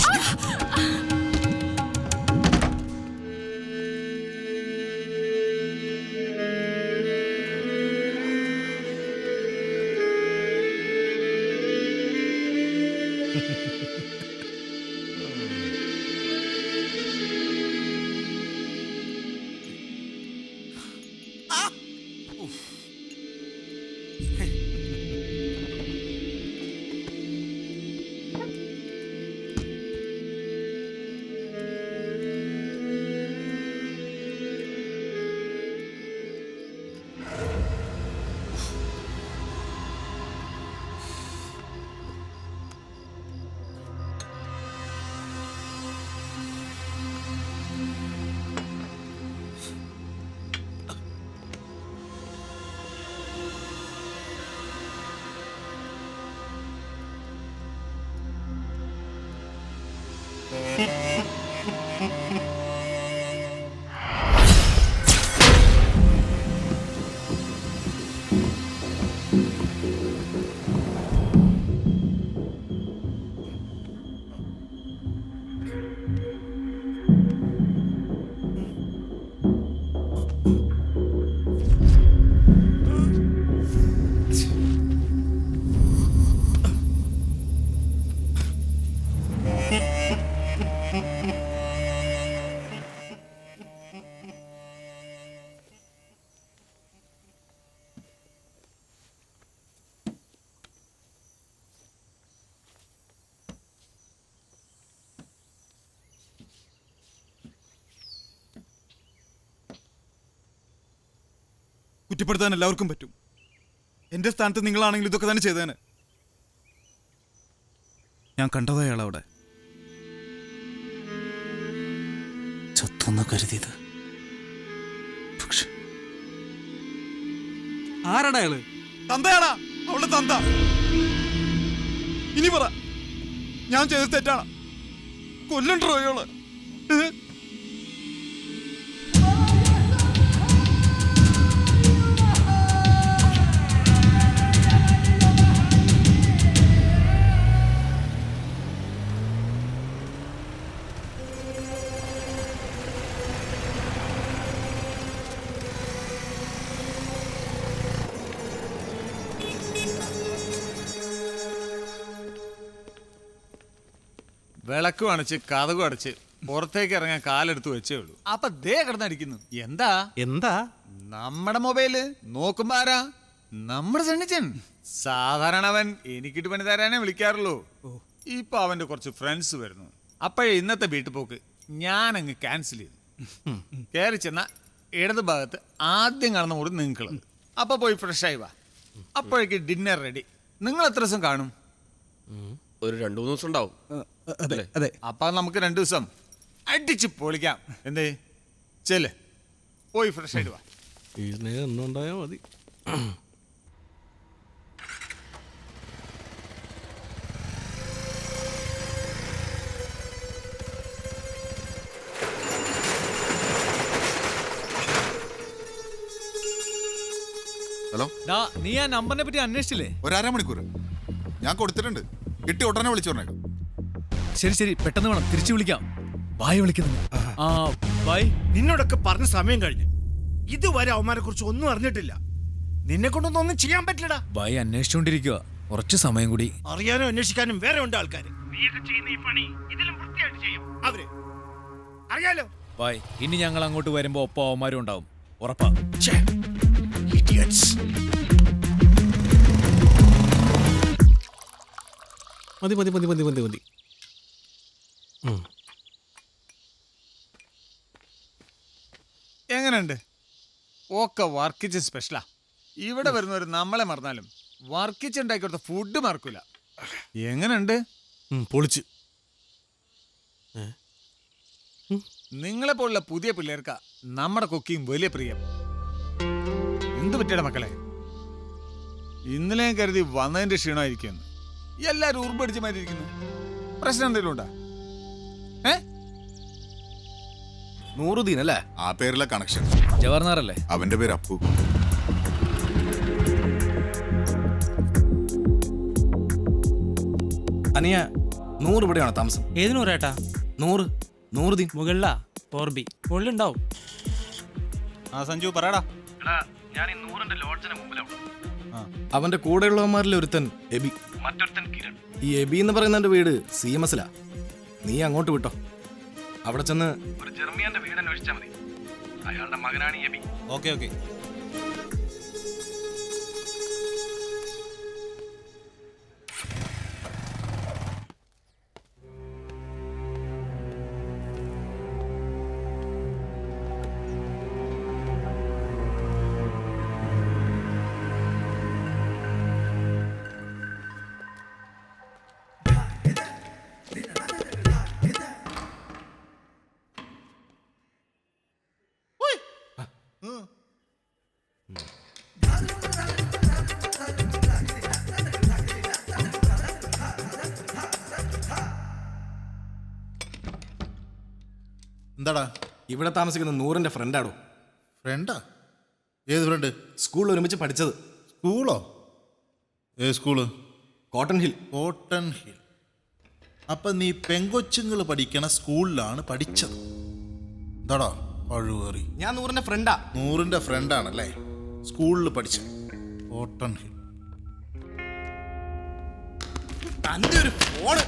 കുറ്റപ്പെടുത്താൻ എല്ലാവർക്കും പറ്റും. എൻ്റെ സ്ഥാനത്ത് നിങ്ങളാണെങ്കിൽ ഇതൊക്കെ തന്നെ ചെയ്തേനെ. ഞാൻ കണ്ടതാ അയാളവിടെ. ചത്തൊന്ന് കരുതിയത്. ആരാടാ അയാള്? തന്തയാടാ, അവളുടെ തന്ത. ഇനി പറ, ഞാൻ ചെയ്തത് തെറ്റാണ്. കൊല്ലണ്ടോ അയാള്? വിളക്കും അണച്ച് കതകും അടച്ച് പുറത്തേക്ക് ഇറങ്ങാൻ കാലെടുത്ത് വെച്ചേ ഉള്ളൂ. അപ്പൊ ദേ കിടന്നടിക്കുന്നു. എന്താ എന്താ നമ്മുടെ മൊബൈല് നോക്കുമ്പോ ആരാ? നമ്മുടെ സണ്ണിച്ചൻ. സാധാരണ അവൻ എനിക്കിട്ട് പണി തരാനേ വിളിക്കാറുള്ളൂ. ഇപ്പൊ അവന്റെ കുറച്ച് ഫ്രണ്ട്സ് വരുന്നു. അപ്പോഴേ ഇന്നത്തെ വീട്ടു പോക്ക് ഞാനങ്ങ് ക്യാൻസൽ ചെയ്തു. കയറി ചെന്ന ഇടത് ഭാഗത്ത് ആദ്യം കാണുന്ന മുറി നിങ്ങൾക്കുള്ളത്. അപ്പൊ പോയി ഫ്രഷായി വാ. അപ്പോഴേക്ക് ഡിന്നർ റെഡി. നിങ്ങൾ എത്ര ദിവസം കാണും? ഒരു 2-3 ദിവസം ഉണ്ടാവും. അതെ. അപ്പൊ നമുക്ക് 2 ദിവസം അടിച്ച് പൊളിക്കാം. എന്തേ ചെല്, പോയി ഫ്രഷ് ആയിട്ട് വാ. ഈ സ്നേഹം എന്നുണ്ടായാ മതി. ഹലോ, നീ ആ നമ്പറിനെ പറ്റി അന്വേഷിച്ചില്ലേ? 1.5 മണിക്കൂർ ഞാൻ കൊടുത്തിട്ടുണ്ട്. കിട്ടി ഉടനെ വിളിച്ചു പറഞ്ഞേക്കാം. ശരി, പെട്ടെന്ന് വേണം, തിരിച്ചു വിളിക്കാം. ബായ് വിളിക്കുന്നു. ബായ്. നിന്നോടൊക്കെ പറഞ്ഞ സമയം കഴിഞ്ഞു. ഇതുവരെ അവന്മാരെ കുറിച്ച് ഒന്നും അറിഞ്ഞിട്ടില്ല. നിന്നെ കൊണ്ടൊന്നും ഒന്നും ചെയ്യാൻ പറ്റില്ലടാ. ബായ് അന്വേഷിച്ചോണ്ടിരിക്കുക. കുറച്ച് സമയം കൂടി. അറിയാനും അന്വേഷിക്കാനും വേറെ ഉണ്ട് ആൾക്കാർ. അവര് അറിയാലോ. ബായ്, ഇനി ഞങ്ങൾ അങ്ങോട്ട് വരുമ്പോ ഒപ്പം അവന്മാരും ഉണ്ടാവും. ഉറപ്പാ. മതി. എങ്ങനെയുണ്ട്? ഒക്കെ വർക്കിച്ച് സ്പെഷ്യലാ. ഇവിടെ വരുന്നവർ നമ്മളെ മറന്നാലും വർക്കിച്ച് ഉണ്ടാക്കി കൊടുത്ത ഫുഡ് മറക്കൂല. എങ്ങനെയുണ്ട്? പൊളിച്ച്. നിങ്ങളെ പോലുള്ള പുതിയ പിള്ളേർക്കാ നമ്മുടെ കുക്കിംഗ് വലിയ പ്രിയം. എന്ത് പറ്റിയട മക്കളെ? ഇന്നലെ ഞാൻ കരുതി വന്നതിന്റെ ക്ഷീണമായിരിക്കുമെന്ന്. എല്ലാരും ഉറുമ്പടിച്ച് മാറ്റിയിരിക്കുന്നു. പ്രശ്നം എന്തെങ്കിലും ഉണ്ടാ? നൂറുദ്ദീൻ അല്ലേ? ആ പേരിലെ കണക്ഷൻ. ജവഹർലാൽ അല്ലേ? അവന്റെ പേര് അപ്പു. അനിയ 100 ഇവിടെയാണോ താമസം? ഏത് നൂറേട്ടാ? 100 മുകളിലാ 4B മുകളിലുണ്ടാവും. ആ സഞ്ജു പറയടാ. അവന്റെ കൂടെയുള്ളവന്മാരിൽ ഒരുത്തൻ എബി, മറ്റൊരുത്തൻ കിരൺ. ഈ എബി എന്ന് പറയുന്ന വീട് CMS-ലാ. നീ അങ്ങോട്ട് വിട്ടോ. അവിടെ ചെന്ന് ഒരു ജെർമിയാന്റെ വീട് അന്വേഷിച്ചാൽ മതി. അയാളുടെ മകനാണ് എബി. Okay okay. എന്താടാ? ഇവിടെ താമസിക്കുന്ന 100ന്റെ ഫ്രണ്ടാടോ. ഫ്രണ്ടാ? ഏത് ഫ്രണ്ട്? സ്കൂളിൽ ഒരുമിച്ച് പഠിച്ചത്. സ്കൂളോ? ഏത് school? Cotton hill. Cotton hill. അപ്പൊ നീ പെങ്കൊച്ചുങ്ങൾ പഠിക്കണ സ്കൂളിലാണ് പഠിച്ചത്. എന്താടാ കഴിവേറി? ഞാൻ 100ന്റെ ഫ്രണ്ടാ. 100ന്റെ ഫ്രണ്ടാണല്ലേ സ്കൂളിൽ പഠിച്ചത്. Cotton hill. തന്റെ ഒരു ഫോണ്.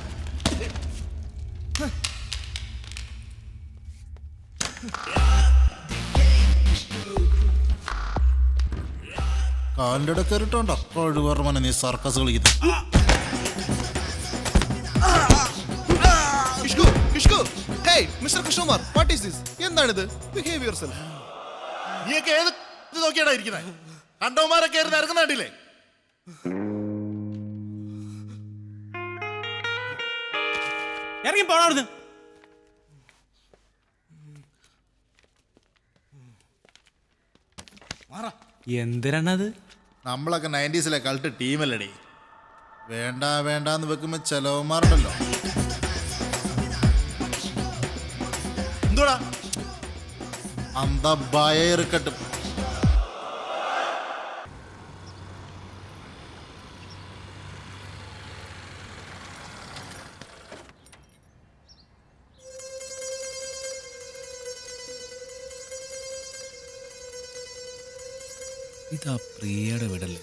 കാലിൻ്റെ ഇട കയറിട്ടോണ്ടോ കഴിവേറ നീ സർക്കസ് കളിക്കുന്നത്. എന്താണിത്? Behave yourself. നീയൊക്കെ ഏത് നോക്കിയാടാ ഇരിക്കുന്നത്? കണ്ടവന്മാരെ കയറി ഇറങ്ങുന്നില്ലേ? ഇറങ്ങി പോണായിരുന്നു. എന്തിനാണത്? നമ്മളൊക്കെ 90s കളിട്ട് ടീമല്ലടേ. വേണ്ട വേണ്ടാന്ന് വെക്കുമ്പോ ചെലവന്മാരുണ്ടല്ലോ. എന്തോടാ അന്ത ഭയറുക്കട്ടും. ഇതാ പ്രിയയുടെ വീടല്ലേ?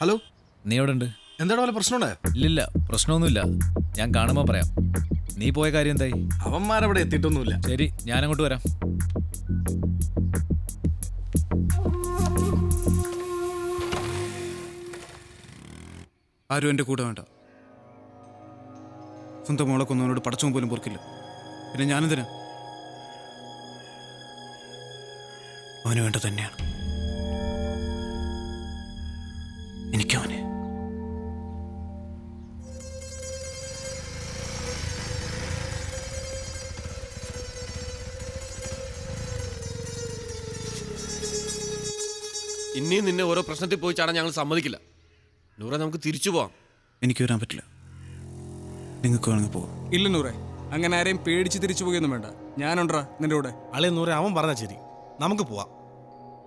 ഹലോ, നീ എവിടെ ഉണ്ട്? എന്താടാ വല്ല പ്രശ്നമുണ്ടോ? ഇല്ലില്ല, പ്രശ്നമൊന്നുമില്ല. ഞാൻ കാണുമ്പോൾ പറയാം. നീ പോയ കാര്യം എന്തായി? അവന്മാരവിടെ എത്തിയിട്ടൊന്നുമില്ല. ശരി, ഞാനങ്ങോട്ട് വരാം. ആരും എൻ്റെ കൂടെ വേണ്ട. സ്വന്തം മോളെ കൊന്നവനോട് പടച്ചവും പോലും പൊറുക്കില്ല. പിന്നെ ഞാനെന്തിനാ? അവന് വേണ്ട തന്നെയാണ് എനിക്കവനെ. ഇനിയും നിന്നെ ഓരോ പ്രശ്നത്തിൽ പോയി ചാടാൻ ഞങ്ങൾ സമ്മതിക്കില്ല. നൂറ, നമുക്ക് തിരിച്ചു പോവാം. എനിക്ക് വരാൻ പറ്റില്ല. നിങ്ങൾക്ക് വേണമെങ്കിൽ പോവാം. ഇല്ല നൂറെ, അങ്ങനെ ആരെയും പേടിച്ച് തിരിച്ചു പോകുകയൊന്നും വേണ്ട. ഞാനുണ്ടാ നിന്റെ കൂടെ. അളിയ നൂറെ, അവൻ പറഞ്ഞ ശരി, നമുക്ക് പോവാം.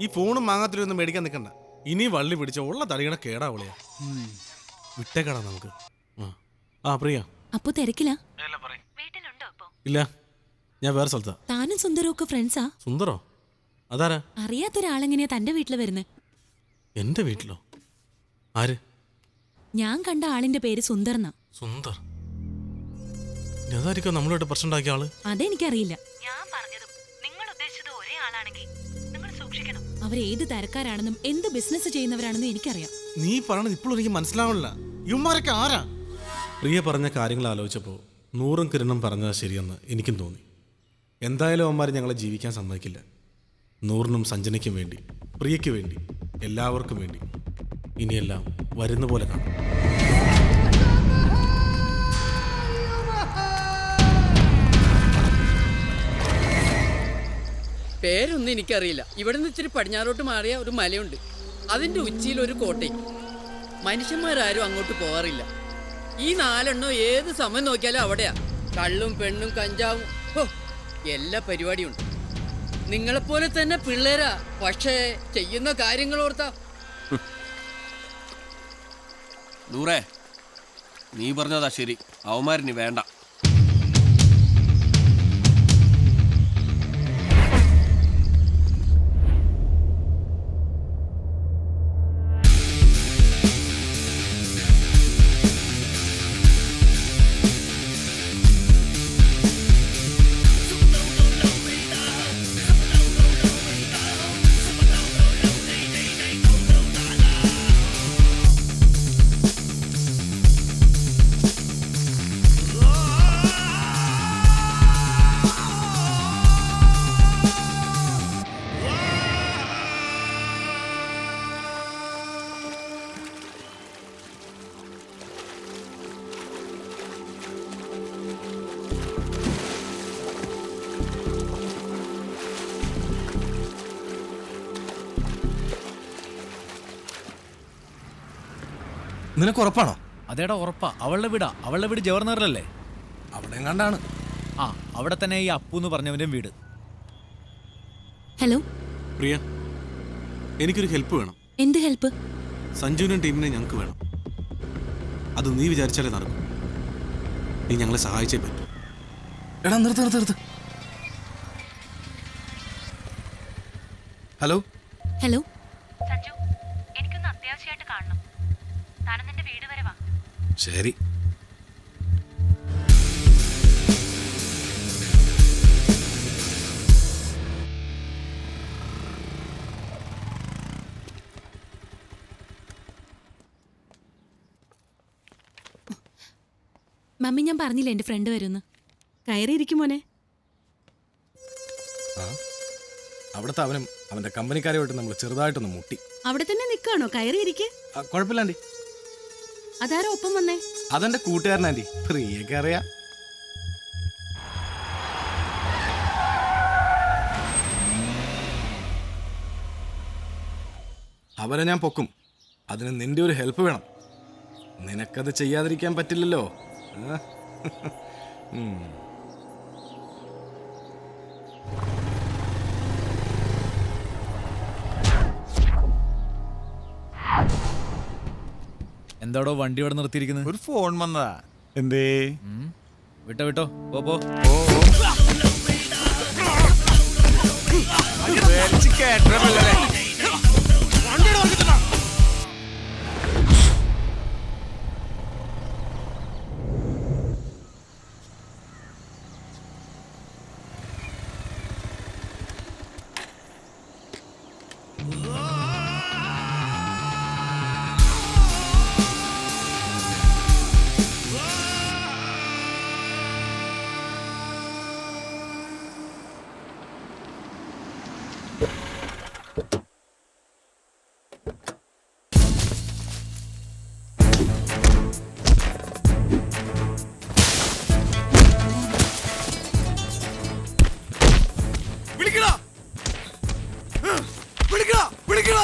ഈ ഫോണും മാങ്ങാത്തിലൊന്നും മേടിക്കാൻ നിൽക്കണ്ട. ഇനി വള്ളി പിടിച്ച ഉള്ള തടികണ കേടാ വിളിയാ. വിട്ടേക്കടാ നമുക്ക്. ആ പ്രിയ, അപ്പൊ തിരക്കില്ല? ഇല്ല, ഞാൻ വേറെ സ്ഥലത്താ. താനും സുന്ദരവും ഒക്കെ ഫ്രണ്ട്സാ? സുന്ദരോ? അതാരാ? അറിയാത്തൊരാളെങ്ങനെയാ തന്റെ വീട്ടിൽ വരുന്നത്? എന്റെ വീട്ടിലോ? ആര്? ഞാൻ കണ്ട ആളിന്റെ പേര് സുന്ദർന്നാ. സുന്ദർ? അതായിരിക്കും നമ്മളോട്ട് പ്രശ്നം ഉണ്ടാക്കിയ ആള്. അതെനിക്കറിയില്ല. അവരേത് തരക്കാരാണെന്നും എന്ത് ബിസിനസ് ചെയ്യുന്നവരാണെന്നും എനിക്കറിയാം. നീ പറയണത് ഇപ്പോഴും എനിക്ക് മനസ്സിലാവണില്ല. ഇവന്മാരൊക്കെ ആരാ? പ്രിയ പറഞ്ഞ കാര്യങ്ങൾ ആലോചിച്ചപ്പോൾ 100ഉം കിരണും പറഞ്ഞത് ശരിയെന്ന് എനിക്കും തോന്നി. എന്തായാലും അവന്മാർ ഞങ്ങളെ ജീവിക്കാൻ സമ്മതിക്കില്ല. 100നും സഞ്ജനയ്ക്കും വേണ്ടി, പ്രിയയ്ക്ക് വേണ്ടി, എല്ലാവർക്കും വേണ്ടി. ഇനിയെല്ലാം വരുന്ന പോലെ കാണാം. പേരൊന്നും എനിക്കറിയില്ല. ഇവിടെ നിന്ന് ഇച്ചിരി പടിഞ്ഞാറോട്ട് മാറിയ ഒരു മലയുണ്ട്. അതിന്റെ ഉച്ചിയിൽ ഒരു കോട്ടയും. മനുഷ്യന്മാരാരും അങ്ങോട്ട് പോകാറില്ല. ഈ 4 ഏത് സമയം നോക്കിയാലും അവിടെയാ. കള്ളും പെണ്ണും കഞ്ചാവും എല്ലാ പരിപാടിയും ഉണ്ട്. നിങ്ങളെപ്പോലെ തന്നെ പിള്ളേരാ, പക്ഷേ ചെയ്യുന്ന കാര്യങ്ങളോർത്താ. നൂറേ, നീ പറഞ്ഞതാ ശരി. അവന്മാരിനി വേണ്ട. നിനക്ക് ഉറപ്പാണോ? അതേടാ ഉറപ്പാ. അവളുടെ വീട് ജവഹർനഗറിലല്ലേ? അവിടെ കണ്ടാണ്. ആ, അവിടെ തന്നെ ഈ അപ്പു എന്ന് പറഞ്ഞവന്റെ വീട്. ഹലോ പ്രിയ, എനിക്കൊരു ഹെൽപ്പ് വേണം. എന്ത് ഹെൽപ്പ്? സഞ്ജുവിനും ടീമിനെ ഞങ്ങൾക്ക് വേണം. അത് നീ വിചാരിച്ചാലേ നടക്കും. നീ ഞങ്ങളെ സഹായിച്ചേ പറ്റൂ. എടാ നിർത്ത്. ഹലോ ഹലോ സഞ്ജു, എനിക്കൊന്ന് അത്യാവശ്യമായിട്ട് കാണണം. താനും നിന്റെ വീട് വരെ വാ. ശരി. മമ്മി, ഞാൻ പറഞ്ഞില്ല എന്റെ ഫ്രണ്ട് വരുമെന്ന്. കയറിയിരിക്കും മോനെ. അവിടുത്തെ അവനും അവന്റെ കമ്പനിക്കാരുമായിട്ട് നമ്മൾ ചെറുതായിട്ടൊന്ന് മുട്ടി. അവിടെ തന്നെ നിൽക്കാണോ? കയറിയിരിക്കെ. കുഴപ്പമില്ല ആൻറ്റി. അതാരോ ഒപ്പം വന്നേ? അതെന്റെ കൂട്ടുകാരൻ ആൻറ്റി. പ്രിയൊക്കെ അറിയാം. അവരെ ഞാൻ പൊക്കും. അതിന് നിന്റെ ഒരു ഹെൽപ്പ് വേണം. നിനക്കത് ചെയ്യാതിരിക്കാൻ പറ്റില്ലല്ലോ. എന്താടോ വണ്ടി ഇവിടെ നിർത്തിയിരിക്കുന്നത്? ഒരു ഫോൺ വന്നതാ. എന്തേ? വിട്ടോ പോ.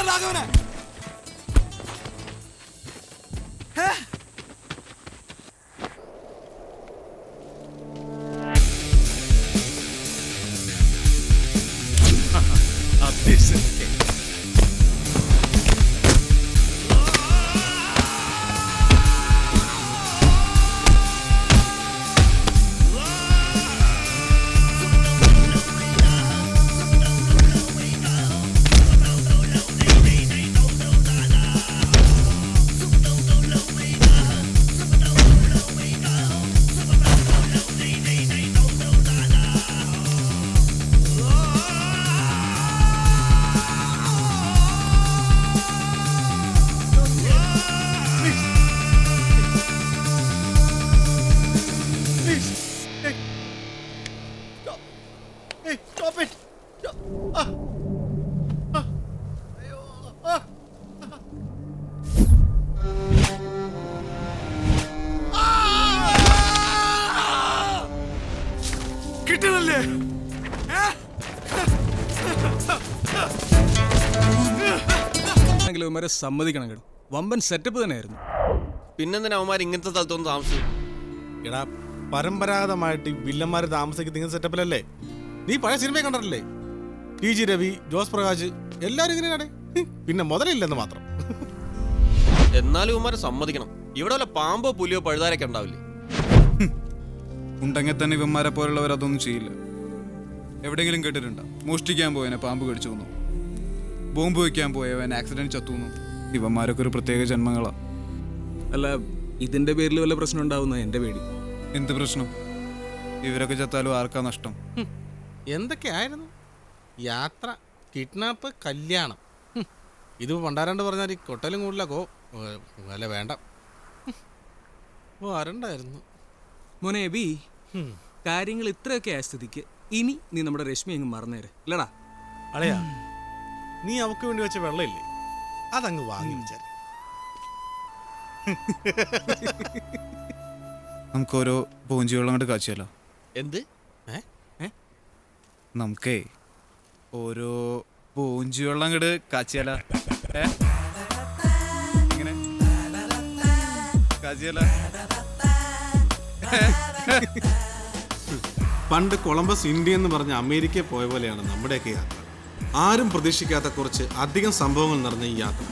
രാഘവനെ കിട്ടണല്ലേ? ഇവന്മാരെ സമ്മതിക്കണം കേട്ടോ. വമ്പൻ സെറ്റപ്പ് തന്നെയായിരുന്നു. പിന്നെന്തിനാ അവന്മാർ ഇങ്ങനത്തെ സ്ഥലത്തൊന്നും താമസിച്ചു? എടാ പരമ്പരാഗതമായിട്ട് ഈ വില്ലന്മാര് താമസിക്കുന്ന ഇങ്ങനെ സെറ്റപ്പിലല്ലേ? നീ പഴയ സിനിമയെ കണ്ടിട്ടില്ലേ? ടി ജി രവി, ജോസ് പ്രകാശ് എല്ലാരും ഇങ്ങനെയാണ്. പിന്നെ മുതലില്ലെന്ന് മാത്രം. എന്നാലും ഇവന്മാരെ സമ്മതിക്കണം. ഇവിടെ വല്ല പാമ്പോ പുലിയോ പഴുതാരൊക്കെ ഉണ്ടാവില്ലേ? ഉണ്ടെങ്കിൽ തന്നെ ഇവന്മാരെ പോലുള്ളവർ അതൊന്നും ചെയ്യില്ല. എവിടെയെങ്കിലും കേട്ടിട്ടുണ്ടോ മോഷ്ടിക്കാൻ പോയവനെ പാമ്പ് കടിച്ചു വന്നു, ബോംബ് വയ്ക്കാൻ പോയവൻ ആക്സിഡന്റ് ചത്തുന്നു? ഇവന്മാരൊക്കെ ഒരു പ്രത്യേക ജന്മങ്ങളാ. അല്ല, ഇതിന്റെ പേരിൽ വല്ല പ്രശ്നം ഉണ്ടാവുന്ന എന്റെ പേടി. എന്ത് പ്രശ്നം? ഇവരൊക്കെ ചത്താലും ആർക്കാ നഷ്ടം? എന്തൊക്കെയായിരുന്നു? യാത്ര, കിഡ്നാപ്പ്, കല്യാണം. ഇത് പണ്ടാരാണ്ട് പറഞ്ഞാൽ ഈ കൊട്ടലും കൂടുതലോ വല്ല വേണ്ട. വരണ്ടായിരുന്നു. മോനെ ബി, കാര്യങ്ങൾ ഇത്രയൊക്കെ ആയ സ്ഥിതിക്ക് ഇനി നീ നമ്മുടെ രശ്മി അങ്ങ് മറന്നേരെ അല്ലടാ. അളയാ, നീ അവക്ക് വേണ്ടി വെച്ച വെള്ളമില്ലേ, അതങ്ങ് വാങ്ങി വെച്ചാൽ. നമുക്ക് ഓരോ പോഞ്ചി വെള്ളം കൊണ്ട് കാച്ചിയാലോ? എന്ത്? നമുക്കേ ഓരോ പോഞ്ചി വെള്ളം കൊണ്ട് കാച്ചിയാലോ? ഇങ്ങനെ കാച്ചിയാലോ? പണ്ട് കൊളംബസ് ഇന്ത്യ എന്ന് പറഞ്ഞ അമേരിക്കയിൽ പോയ പോലെയാണ് നമ്മുടെയൊക്കെ യാത്ര. ആരും പ്രതീക്ഷിക്കാത്ത കുറച്ച് അധികം സംഭവങ്ങൾ നിറഞ്ഞ ഈ യാത്ര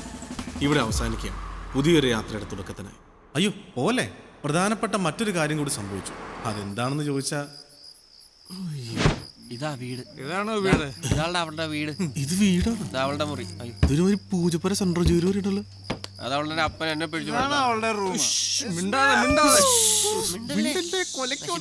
ഇവിടെ അവസാനിക്കുകയാണ്. പുതിയൊരു യാത്രയുടെ തുടക്കത്തിനായി. അയ്യോ പോലെ പ്രധാനപ്പെട്ട മറ്റൊരു കാര്യം കൂടി സംഭവിച്ചു. അതെന്താണെന്ന് ചോദിച്ചാ, ഇതാ വീട്. ഇതാണോ വീട്? ഇതാളുടെ അവളുടെ വീട്. ഇത് വീടാണ്. ഇതാ അവളുടെ മുറി. ഇതൊരു പൂജപ്പുര സെൻട്രൽ ജൂരി ഉണ്ടല്ലോ. അത് അവളുടെ അപ്പൻ എന്നെ പിടിച്ചു. അവളുടെ റൂം. കൊലയ്ക്ക്